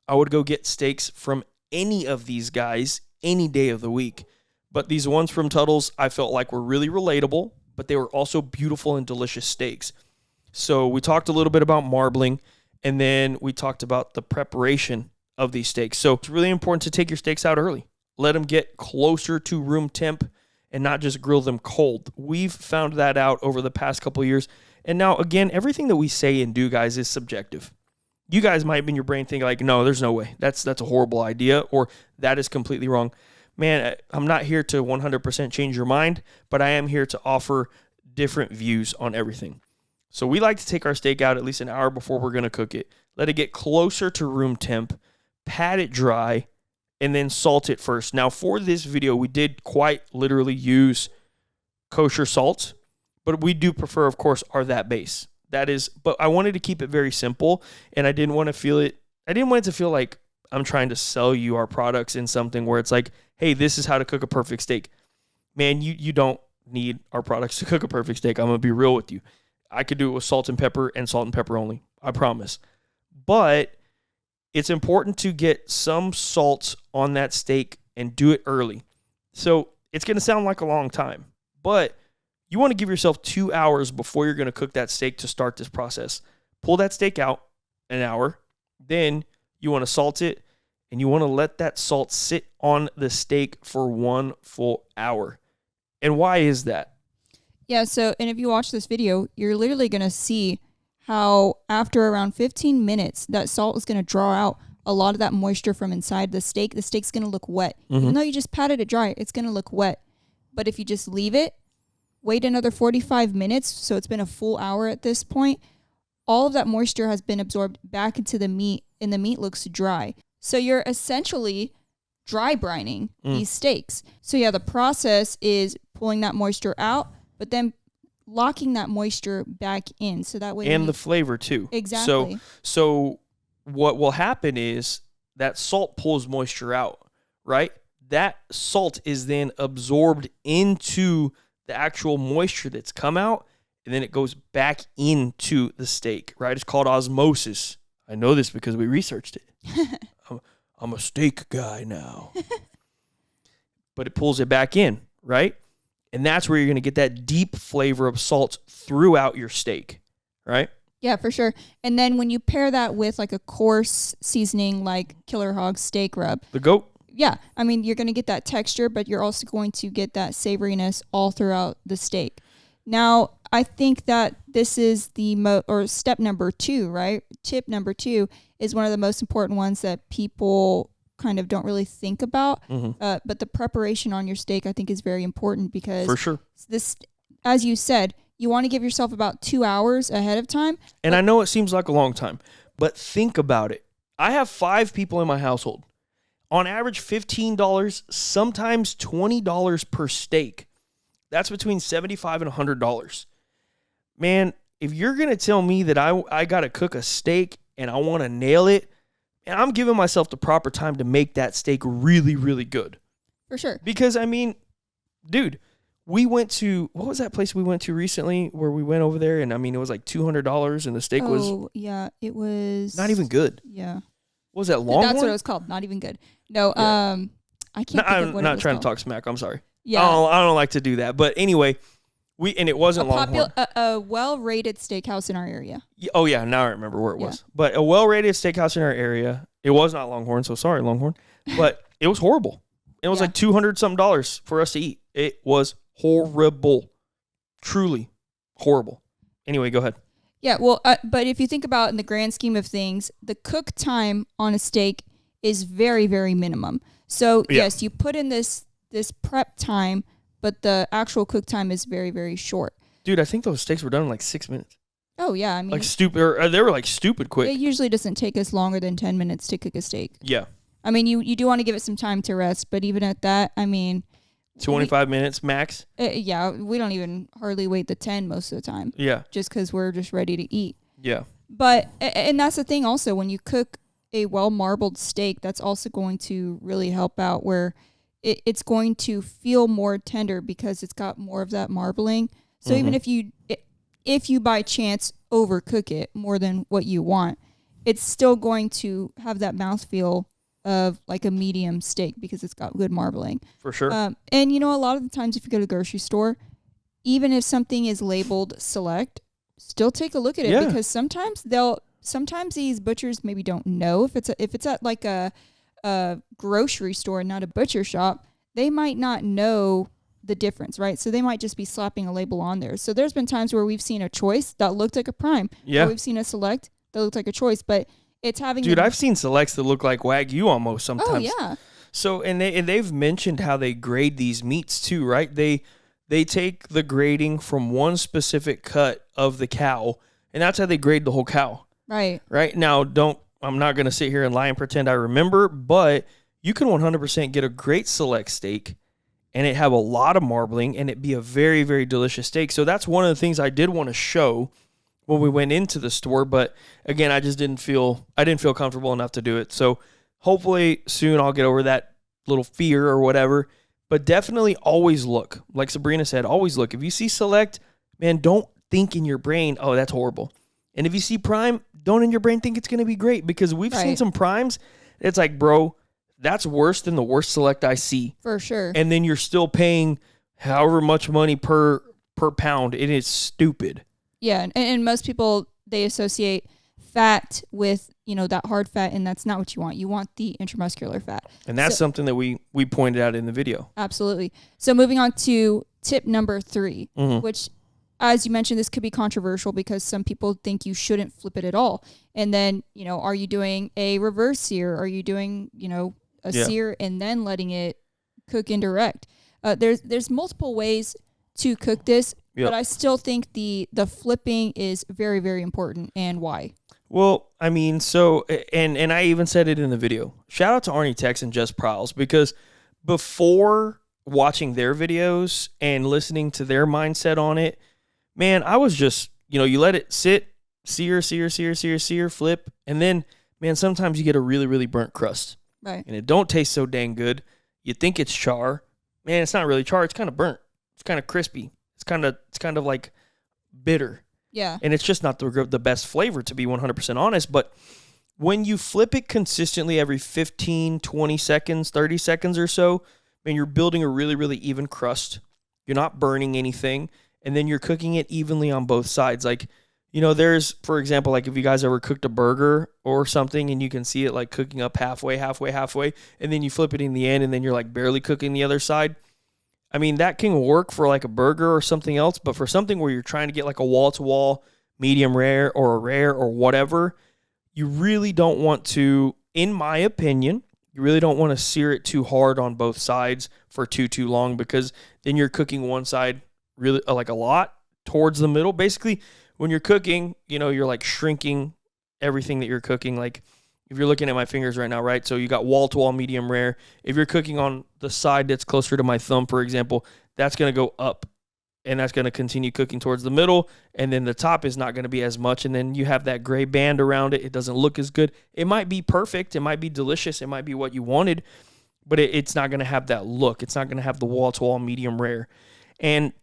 I would go get steaks from any of these guys any day of the week. But these ones from Tuttle's, I felt like were really relatable, but they were also beautiful and delicious steaks. So we talked a little bit about marbling, and then we talked about the preparation of these steaks. So it's really important to take your steaks out early. Let them get closer to room temp and not just grill them cold. We've found that out over the past couple of years. And now, again, everything that we say and do, guys, is subjective. You guys might in your brain think like, no, there's no way. That's a horrible idea, or that is completely wrong. Man, I'm not here to 100% change your mind, but I am here to offer different views on everything. So we like to take our steak out at least an hour before we're going to cook it. Let it get closer to room temp, pat it dry, and then salt it first. Now, for this video, we did quite literally use kosher salts, but we do prefer, of course, that base. But I wanted to keep it very simple, and I didn't want it to feel like I'm trying to sell you our products in something where it's like, hey, this is how to cook a perfect steak. Man, you don't need our products to cook a perfect steak. I'm going to be real with you. I could do it with salt and pepper only. I promise. But it's important to get some salt on that steak and do it early. So it's going to sound like a long time, but you want to give yourself 2 hours before you're going to cook that steak to start this process. Pull that steak out an hour. Then you want to salt it, and you want to let that salt sit on the steak for 1 full hour. And why is that? Yeah, and if you watch this video, you're literally going to see how after around 15 minutes, that salt is going to draw out a lot of that moisture from inside the steak. The steak's going to look wet. Mm-hmm. Even though you just patted it dry, it's going to look wet. But if you just leave it, wait another 45 minutes, so it's been a full hour at this point, all of that moisture has been absorbed back into the meat, and the meat looks dry. So you're essentially dry brining these steaks. So yeah, the process is pulling that moisture out, but then locking that moisture back in, so that way the flavor too. Exactly. So what will happen is that salt pulls moisture out, right? That salt is then absorbed into the actual moisture that's come out, and then it goes back into the steak, right? It's called osmosis. I know this because we researched it. I'm a steak guy now. But it pulls it back in, right? And that's where you're going to get that deep flavor of salt throughout your steak, right? Yeah, for sure. And then when you pair that with like a coarse seasoning like Killer Hog steak rub. The goat. Yeah. I mean, you're going to get that texture, but you're also going to get that savoriness all throughout the steak. Now, I think that this is or step number 2, right? Tip number 2 is one of the most important ones that people kind of don't really think about. Mm-hmm. But the preparation on your steak, I think, is very important because For sure. this, as you said, you want to give yourself about 2 hours ahead of time. And I know it seems like a long time, but think about it. I have 5 people in my household. On average, $15, sometimes $20 per steak. That's between $75 and $100. Man, if you're going to tell me that I got to cook a steak and I want to nail it, and I'm giving myself the proper time to make that steak really, really good. For sure. Because, I mean, dude, we went to, what was that place we went to recently where we went over there? And, I mean, it was like $200 and the steak was... Oh, yeah, it was... Not even good. Yeah. What was that, Longhorn? That's what it was called. Not even good. No, Yeah. I can't think of what it was I'm not trying called. to talk smack. I'm sorry. Yeah. I don't like to do that. But anyway, it wasn't Longhorn. A well-rated steakhouse in our area. Oh, yeah. Now I remember where it Yeah. was. But a well-rated steakhouse in our area. It was not Longhorn, so sorry, Longhorn. But it was horrible. It was Yeah. like $200-something for us to eat. It was horrible. Truly horrible. Anyway, go ahead. Yeah, well, but if you think about in the grand scheme of things, the cook time on a steak is very, very minimum. So, Yeah. yes, you put in this prep time, but the actual cook time is very, very short. Dude, I think those steaks were done in like 6 minutes. Oh, yeah. I mean, Like stupid. Or they were like stupid quick. it usually doesn't take us longer than 10 minutes to cook a steak. Yeah. I mean, you do want to give it some time to rest, but even at that, I mean... 25 minutes max. Yeah, we don't even hardly wait the 10 most of the time. Yeah. Just because we're just ready to eat. Yeah. But, and that's the thing also, when you cook a well-marbled steak, that's also going to really help out where it's going to feel more tender because it's got more of that marbling. So even if you by chance overcook it more than what you want, it's still going to have that mouthfeel of like a medium steak because it's got good marbling. For sure. And a lot of the times if you go to the grocery store, even if something is labeled select, still take a look at it Yeah. because sometimes these butchers maybe don't know if it's at like a grocery store and not a butcher shop, they might not know the difference, right? So they might just be slapping a label on there. So there's been times where we've seen a choice that looked like a prime. Yeah. Or we've seen a select that looked like a choice, but it's having... Dude, I've seen selects that look like Wagyu almost sometimes. Oh, yeah. So, and they've mentioned how they grade these meats too, right? They take the grading from one specific cut of the cow, and that's how they grade the whole cow. Right. Right? Now, I'm not going to sit here and lie and pretend I remember, but you can 100% get a great select steak and it have a lot of marbling and it be a very, very delicious steak. So that's one of the things I did want to show when we went into the store, but again, I didn't feel comfortable enough to do it. So hopefully soon I'll get over that little fear or whatever, but definitely always look. Like Sabrina said, always look. If you see select, man, don't think in your brain, oh, that's horrible. And if you see prime, don't in your brain think it's going to be great because we've seen some primes. It's like, bro, that's worse than the worst select I see. For sure. And then you're still paying however much money per pound. It is stupid. Yeah, and most people, they associate fat with, that hard fat, and that's not what you want. You want the intramuscular fat. And that's something that we pointed out in the video. Absolutely. So moving on to tip number 3, Mm-hmm. which, as you mentioned, this could be controversial because some people think you shouldn't flip it at all. And then, are you doing a reverse sear? Are you doing, a sear and then letting it cook indirect? There's multiple ways to cook this. Yep. But I still think the flipping is very, very important. And why? Well, I mean, so, and I even said it in the video. Shout out to Arnie Tex and Jess Prowls because before watching their videos and listening to their mindset on it, man, I was just, you let it sit, sear, flip. And then, man, sometimes you get a really, really burnt crust. Right. And it don't taste so dang good. You think it's char. Man, it's not really char. It's kind of burnt. It's kind of crispy. It's kind of like bitter. Yeah. And it's just not the best flavor, to be 100% honest. But when you flip it consistently every 15, 20 seconds, 30 seconds or so, man, you're building a really, really even crust. You're not burning anything. And then you're cooking it evenly on both sides. Like, you know, there's, for example, like if you guys ever cooked a burger or something and you can see it like cooking up halfway, and then you flip it in the end and then you're like barely cooking the other side. I mean, that can work for like a burger or something else, but for something where you're trying to get like a wall-to-wall medium rare or a rare or whatever, you really don't want to, in my opinion, you really don't want to sear it too hard on both sides for too long, because then you're cooking one side really like a lot towards the middle. Basically, when you're cooking, you know, you're like shrinking everything that you're cooking. Like if you're looking at my fingers right now, right? So you got wall-to-wall medium rare. If you're cooking on the side that's closer to my thumb, for example, that's going to go up, and that's going to continue cooking towards the middle, and then the top is not going to be as much, and then you have that gray band around it. It doesn't look as good. It might be perfect. It might be delicious. It might be what you wanted, but it's not going to have that look. It's not going to have the wall-to-wall medium rare. And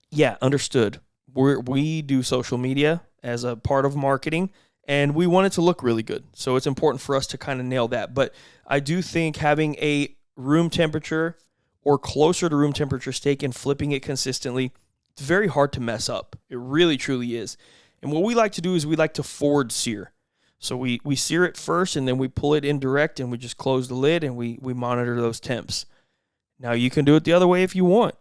yeah, understood. We do social media as a part of marketing, and we want it to look really good. So it's important for us to kind of nail that. But I do think having a room temperature or closer to room temperature steak and flipping it consistently, it's very hard to mess up. It really, truly is. And what we like to do is we like to forward sear. So we sear it first, and then we pull it indirect, and we just close the lid, and we monitor those temps. Now, you can do it the other way if you want.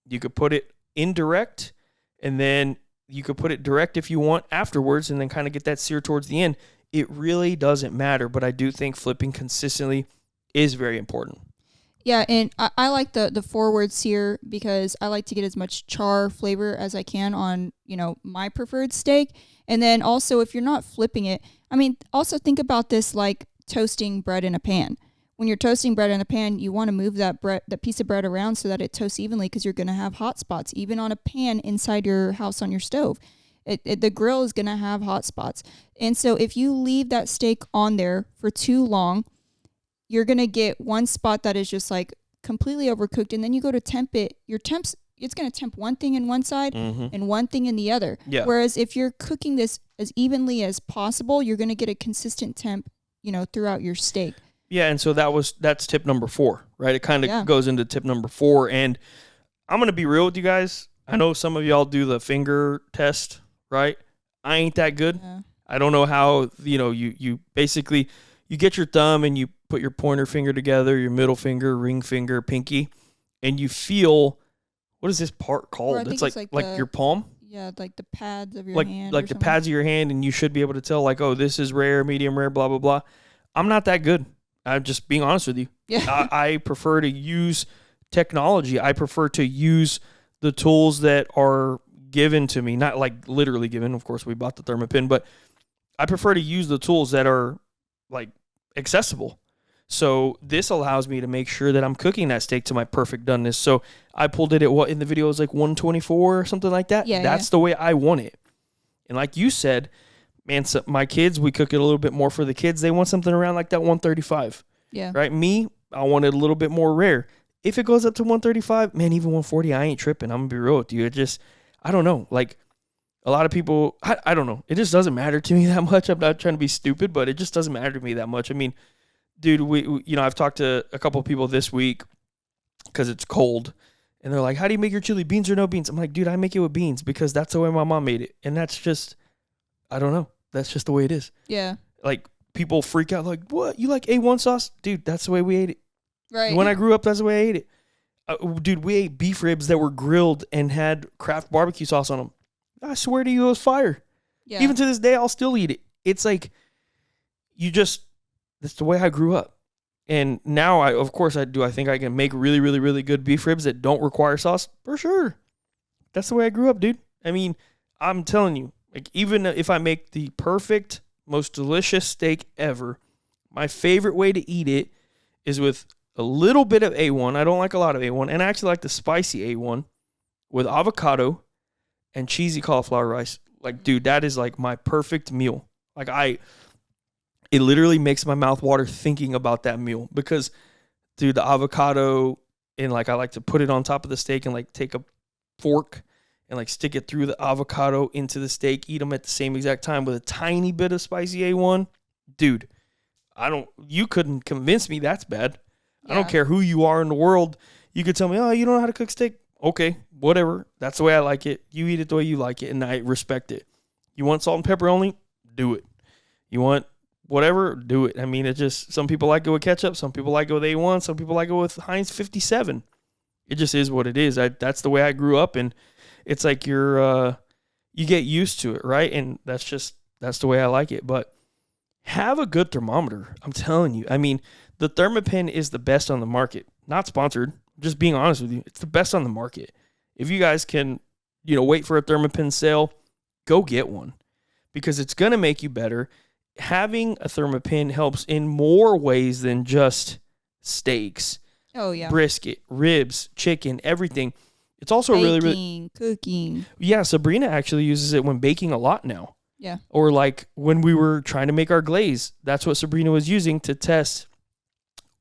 You could put it indirect, and then you could put it direct if you want afterwards, and then kind of get that sear towards the end. It really doesn't matter, but I do think flipping consistently is very important. Yeah, and I like the forward sear because I like to get as much char flavor as I can on, you know, my preferred steak. And then also, if you're not flipping it, I mean, also think about this like toasting bread in a pan. When you're toasting bread in a pan, you want to move that piece of bread around so that it toasts evenly, because you're going to have hot spots, even on a pan inside your house on your stove. The grill is going to have hot spots. And so if you leave that steak on there for too long, you're going to get one spot that is just like completely overcooked. And then you go to temp it, it's going to temp one thing in one side and one thing in the other. Yeah. Whereas if you're cooking this as evenly as possible, you're going to get a consistent temp, you know, throughout your steak. Yeah, and so that's tip number 4, right? It kind of goes into tip number 4, and I'm going to be real with you guys. I know some of y'all do the finger test, right? I ain't that good. Yeah. I don't know how, you know, you basically, you get your thumb and you put your pointer finger together, your middle finger, ring finger, pinky, and you feel, what is this part called? It's like your palm? Yeah, like the pads of your hand. Like the pads of your hand, and you should be able to tell, like, oh, this is rare, medium rare, blah, blah, blah. I'm not that good. I'm just being honest with you. Yeah. I prefer to use technology. I prefer to use the tools that are given to me, not like literally given. Of course, we bought the Thermopin, but I prefer to use the tools that are like accessible. So this allows me to make sure that I'm cooking that steak to my perfect doneness. So I pulled it at what in the video was like 124 or something like that. Yeah, that's the way I want it. And like you said, man, so my kids, we cook it a little bit more for the kids. They want something around like that 135. Yeah. Right? Me, I want it a little bit more rare. If it goes up to 135, man, even 140, I ain't tripping. I'm going to be real with you. It just, I don't know. Like a lot of people, I don't know. It just doesn't matter to me that much. I'm not trying to be stupid, but it just doesn't matter to me that much. I mean, dude, we you know, I've talked to a couple of people this week because it's cold. And they're like, how do you make your chili? Beans or no beans? I'm like, dude, I make it with beans because that's the way my mom made it. And that's just, I don't know. That's just the way it is. Yeah. Like, people freak out like, what? You like A1 sauce? Dude, that's the way we ate it. Right. When I grew up, that's the way I ate it. Dude, we ate beef ribs that were grilled and had Kraft barbecue sauce on them. I swear to you, it was fire. Yeah. Even to this day, I'll still eat it. It's like, that's the way I grew up. And now, I think I can make really, really, really good beef ribs that don't require sauce? For sure. That's the way I grew up, dude. I mean, I'm telling you, like, even if I make the perfect, most delicious steak ever, my favorite way to eat it is with a little bit of A1. I don't like a lot of A1, and I actually like the spicy A1 with avocado and cheesy cauliflower rice. Like, dude, that is like my perfect meal. Like, it literally makes my mouth water thinking about that meal because, dude, the avocado, and like I like to put it on top of the steak and like take a fork and like stick it through the avocado into the steak, eat them at the same exact time with a tiny bit of spicy A1. Dude, you couldn't convince me that's bad. I don't care who you are in the world. You could tell me, oh, you don't know how to cook steak? Okay, whatever. That's the way I like it. You eat it the way you like it, and I respect it. You want salt and pepper only? Do it. You want whatever? Do it. I mean, it just, some people like it with ketchup. Some people like it with A1. Some people like it with Heinz 57. It just is what it is. That's the way I grew up, and it's like you get used to it, right? And that's the way I like it. But have a good thermometer. I'm telling you. I mean, the Thermopin is the best on the market. Not sponsored. Just being honest with you. It's the best on the market. If you guys can, wait for a Thermopin sale, go get one because it's going to make you better. Having a Thermopin helps in more ways than just steaks. Oh, yeah. Brisket, ribs, chicken, everything. It's also really cooking. Yeah, Sabrina actually uses it when baking a lot now. Yeah. Or like when we were trying to make our glaze, that's what Sabrina was using to test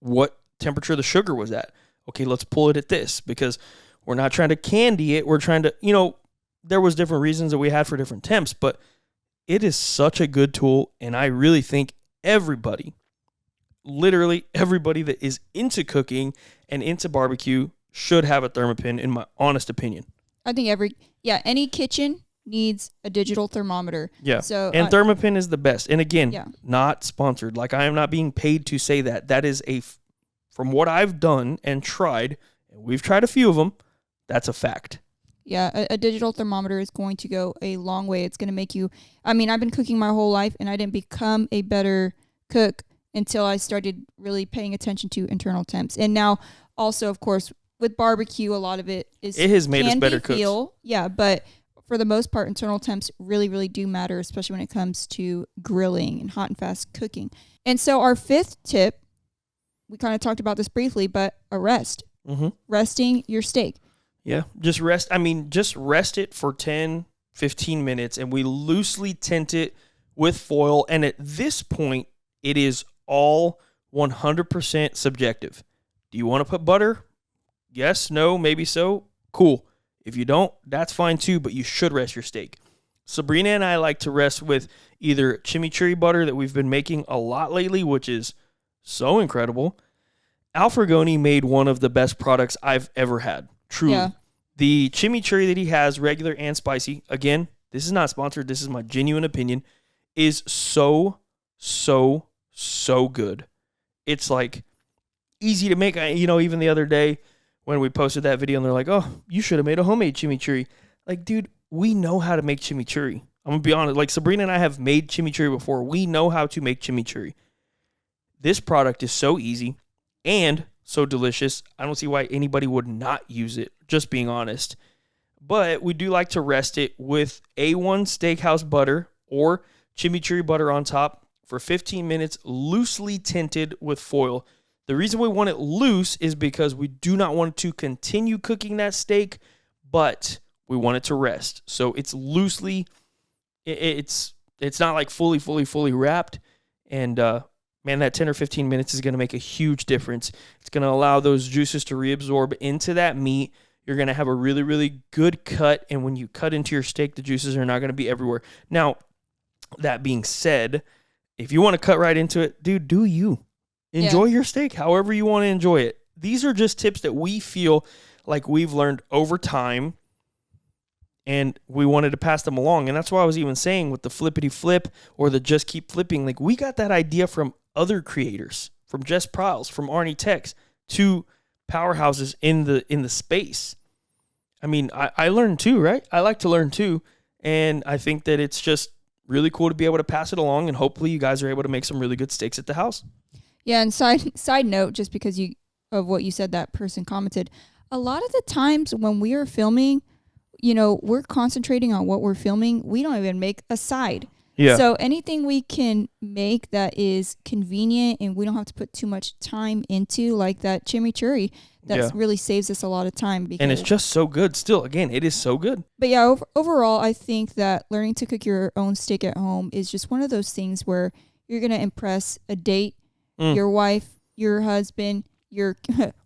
what temperature the sugar was at. Okay, let's pull it at this because we're not trying to candy it. We're trying to, there was different reasons that we had for different temps, but it is such a good tool. And I really think literally everybody that is into cooking and into barbecue should have a Thermopin, in my honest opinion. I think any kitchen needs a digital thermometer. Yeah. And Thermopin is the best. And again, not sponsored. Like, I am not being paid to say that. That is from what I've done and tried, and we've tried a few of them, that's a fact. Yeah, a digital thermometer is going to go a long way. It's going to make you, I've been cooking my whole life, and I didn't become a better cook until I started really paying attention to internal temps. And now, also, of course, with barbecue, a lot of it has made us better cooks. Yeah, but for the most part, internal temps really, really do matter, especially when it comes to grilling and hot and fast cooking. And so our fifth tip, we kind of talked about this briefly, but a rest. Mm-hmm. Resting your steak. Yeah, just rest it for 10, 15 minutes, and we loosely tint it with foil. And at this point, it is all 100% subjective. Do you want to put butter? Yes, no, maybe so. Cool. If you don't, that's fine too, but you should rest your steak. Sabrina and I like to rest with either chimichurri butter that we've been making a lot lately, which is so incredible. Alfregoni made one of the best products I've ever had. Truly. Yeah. The chimichurri that he has, regular and spicy, again, this is not sponsored, this is my genuine opinion, is so, so, so good. It's like easy to make. Even the other day when we posted that video and they're like, oh, you should have made a homemade chimichurri. Like, dude, we know how to make chimichurri. I'm going to be honest. Like, Sabrina and I have made chimichurri before. We know how to make chimichurri. This product is so easy and so delicious. I don't see why anybody would not use it, just being honest. But we do like to rest it with A1 steakhouse butter or chimichurri butter on top for 15 minutes, loosely tinted with foil. The reason we want it loose is because we do not want to continue cooking that steak, but we want it to rest. So it's loosely, it's not like fully wrapped. And man, that 10 or 15 minutes is going to make a huge difference. It's going to allow those juices to reabsorb into that meat. You're going to have a really, really good cut. And when you cut into your steak, the juices are not going to be everywhere. Now, that being said, if you want to cut right into it, dude, do you. Enjoy your steak however you want to enjoy it. These are just tips that we feel like we've learned over time, and we wanted to pass them along. And that's why I was even saying with the flippity flip or the just keep flipping, like we got that idea from other creators, from Jess Pryles, from Arnie Tex, to powerhouses in the space. I mean, I learned too, right? I like to learn too. And I think that it's just really cool to be able to pass it along, and hopefully you guys are able to make some really good steaks at the house. Yeah, and side note, just because of what you said, that person commented, a lot of the times when we are filming, we're concentrating on what we're filming. We don't even make a side. Yeah. So anything we can make that is convenient and we don't have to put too much time into, like that chimichurri, that really saves us a lot of time. And it's just so good still. Again, it is so good. But yeah, overall, I think that learning to cook your own steak at home is just one of those things where you're going to impress a date, your wife, your husband, your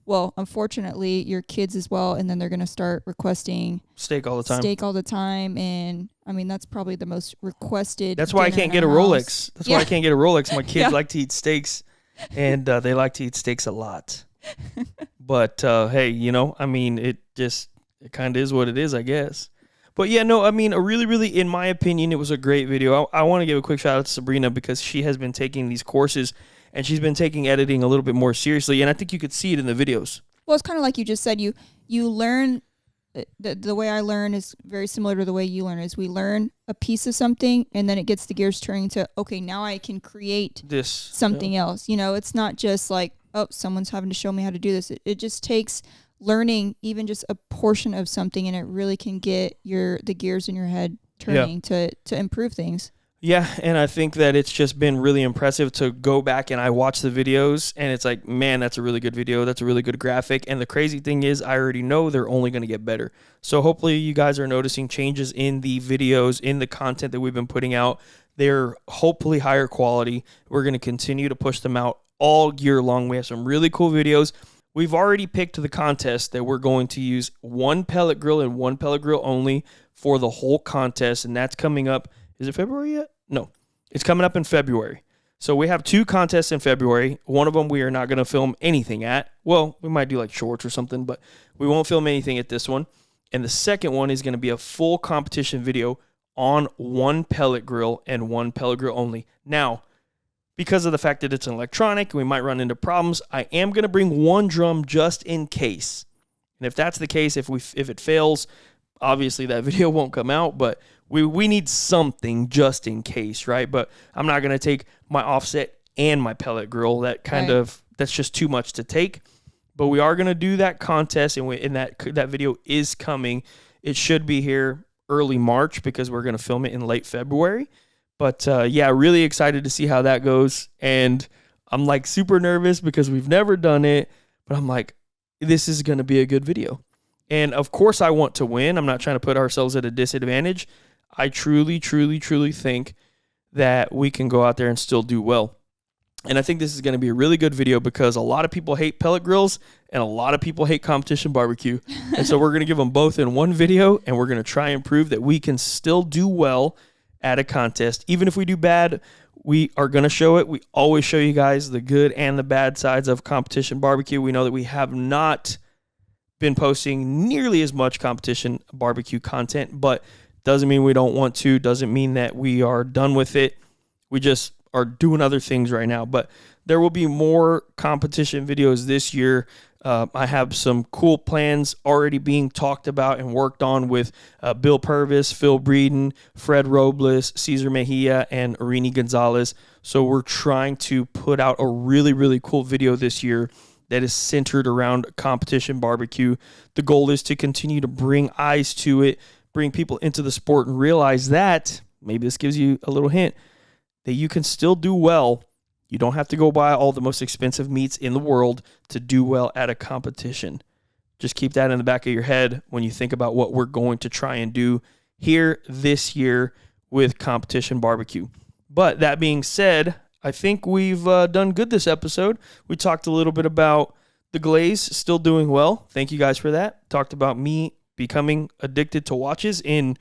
well, unfortunately, your kids as well, and then they're gonna start requesting Steak all the time. steak all the time, and I mean that's probably the most requested. That's why I dinner can't in get a our Rolex. house. That's why I can't get a Rolex. My kids Yeah. like to eat steaks, and they like to eat steaks a lot. But hey, you know, I mean, it kind of is what it is, I guess. But yeah, no, I mean, a really, really, in my opinion, it was a great video. I want to give a quick shout out to Sabrina because she has been taking these courses and she's been taking editing a little bit more seriously. And I think you could see it in the videos. Well, it's kind of like you just said. You learn. The way I learn is very similar to the way you learn. Is we learn a piece of something and then it gets the gears turning to, okay, now I can create This something else. You know, it's not just like, oh, someone's having to show me how to do this. It just takes learning even just a portion of something, and it really can get the gears in your head turning to improve things. Yeah, and I think that it's just been really impressive to go back and I watch the videos and it's like, man, that's a really good video. That's a really good graphic. And the crazy thing is I already know they're only going to get better. So hopefully you guys are noticing changes in the videos, in the content that we've been putting out. They're hopefully higher quality. We're going to continue to push them out all year long. We have some really cool videos. We've already picked the contest that we're going to use one pellet grill and one pellet grill only for the whole contest. And that's coming up. Is it February yet? No, it's coming up in February. So we have 2 contests in February. One of them we are not going to film anything at. Well, we might do like shorts or something, but we won't film anything at this one. And the second one is going to be a full competition video on one pellet grill and one pellet grill only. Now, because of the fact that it's an electronic, we might run into problems. I am going to bring one drum just in case. And if that's the case, if it fails, obviously that video won't come out, but we need something just in case, right? But I'm not going to take my offset and my pellet grill. That's just too much to take. But we are going to do that contest, and that video is coming. It should be here early March because we're going to film it in late February. But yeah, really excited to see how that goes. And I'm like super nervous because we've never done it, but I'm like, this is going to be a good video. And of course I want to win. I'm not trying to put ourselves at a disadvantage. I truly, truly, truly think that we can go out there and still do well. And I think this is going to be a really good video because a lot of people hate pellet grills and a lot of people hate competition barbecue. And so we're going to give them both in one video, and we're going to try and prove that we can still do well at a contest. Even if we do bad, we are going to show it. We always show you guys the good and the bad sides of competition barbecue. We know that we have not been posting nearly as much competition barbecue content, but doesn't mean we don't want to, doesn't mean that we are done with it. We just are doing other things right now, but there will be more competition videos this year. I have some cool plans already being talked about and worked on with Bill Purvis, Phil Breeden, Fred Robles, Cesar Mejia, and Irini Gonzalez. So we're trying to put out a really, really cool video this year that is centered around competition barbecue. The goal is to continue to bring eyes to it, bring people into the sport, and realize that, maybe this gives you a little hint, that you can still do well. You don't have to go buy all the most expensive meats in the world to do well at a competition. Just keep that in the back of your head when you think about what we're going to try and do here this year with competition barbecue. But that being said, I think we've done good this episode. We talked a little bit about the glaze still doing well. Thank you guys for that. Talked about me becoming addicted to watches in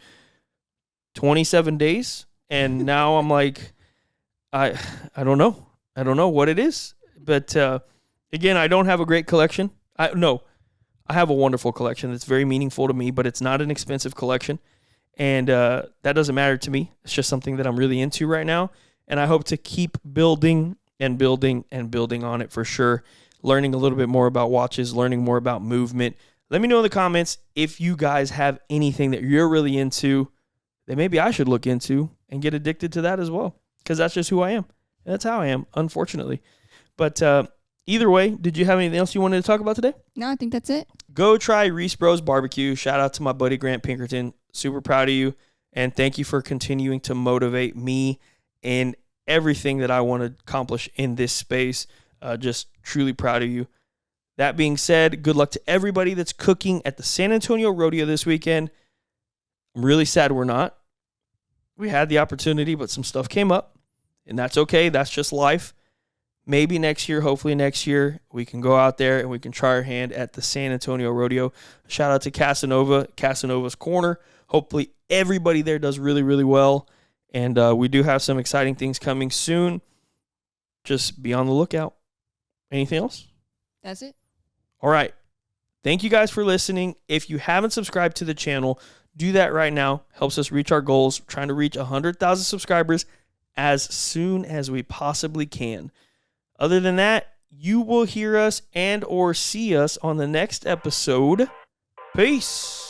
27 days. And now I'm like, I don't know. I don't know what it is. But again, I don't have a great collection. I have a wonderful collection that's very meaningful to me, but it's not an expensive collection. And that doesn't matter to me. It's just something that I'm really into right now. And I hope to keep building and building and building on it for sure. Learning a little bit more about watches, learning more about movement. Let me know in the comments if you guys have anything that you're really into that maybe I should look into and get addicted to that as well. Because that's just who I am. That's how I am, unfortunately. But either way, did you have anything else you wanted to talk about today? No, I think that's it. Go try Reese Bros Barbecue. Shout out to my buddy Grant Pinkerton. Super proud of you. And thank you for continuing to motivate me in everything that I want to accomplish in this space. Just truly proud of you. That being said, good luck to everybody that's cooking at the San Antonio Rodeo this weekend. I'm really sad we're not. We had the opportunity, but some stuff came up. And that's okay. That's just life. maybe next year, hopefully next year, we can go out there and we can try our hand at the San Antonio Rodeo. Shout out to Casanova's Corner. Hopefully everybody there does really, really well. And we do have some exciting things coming soon. Just be on the lookout. Anything else? That's it. All right. Thank you guys for listening. If you haven't subscribed to the channel, do that right now. Helps us reach our goals. We're trying to reach 100,000 subscribers as soon as we possibly can. Other than that, you will hear us and or see us on the next episode. Peace.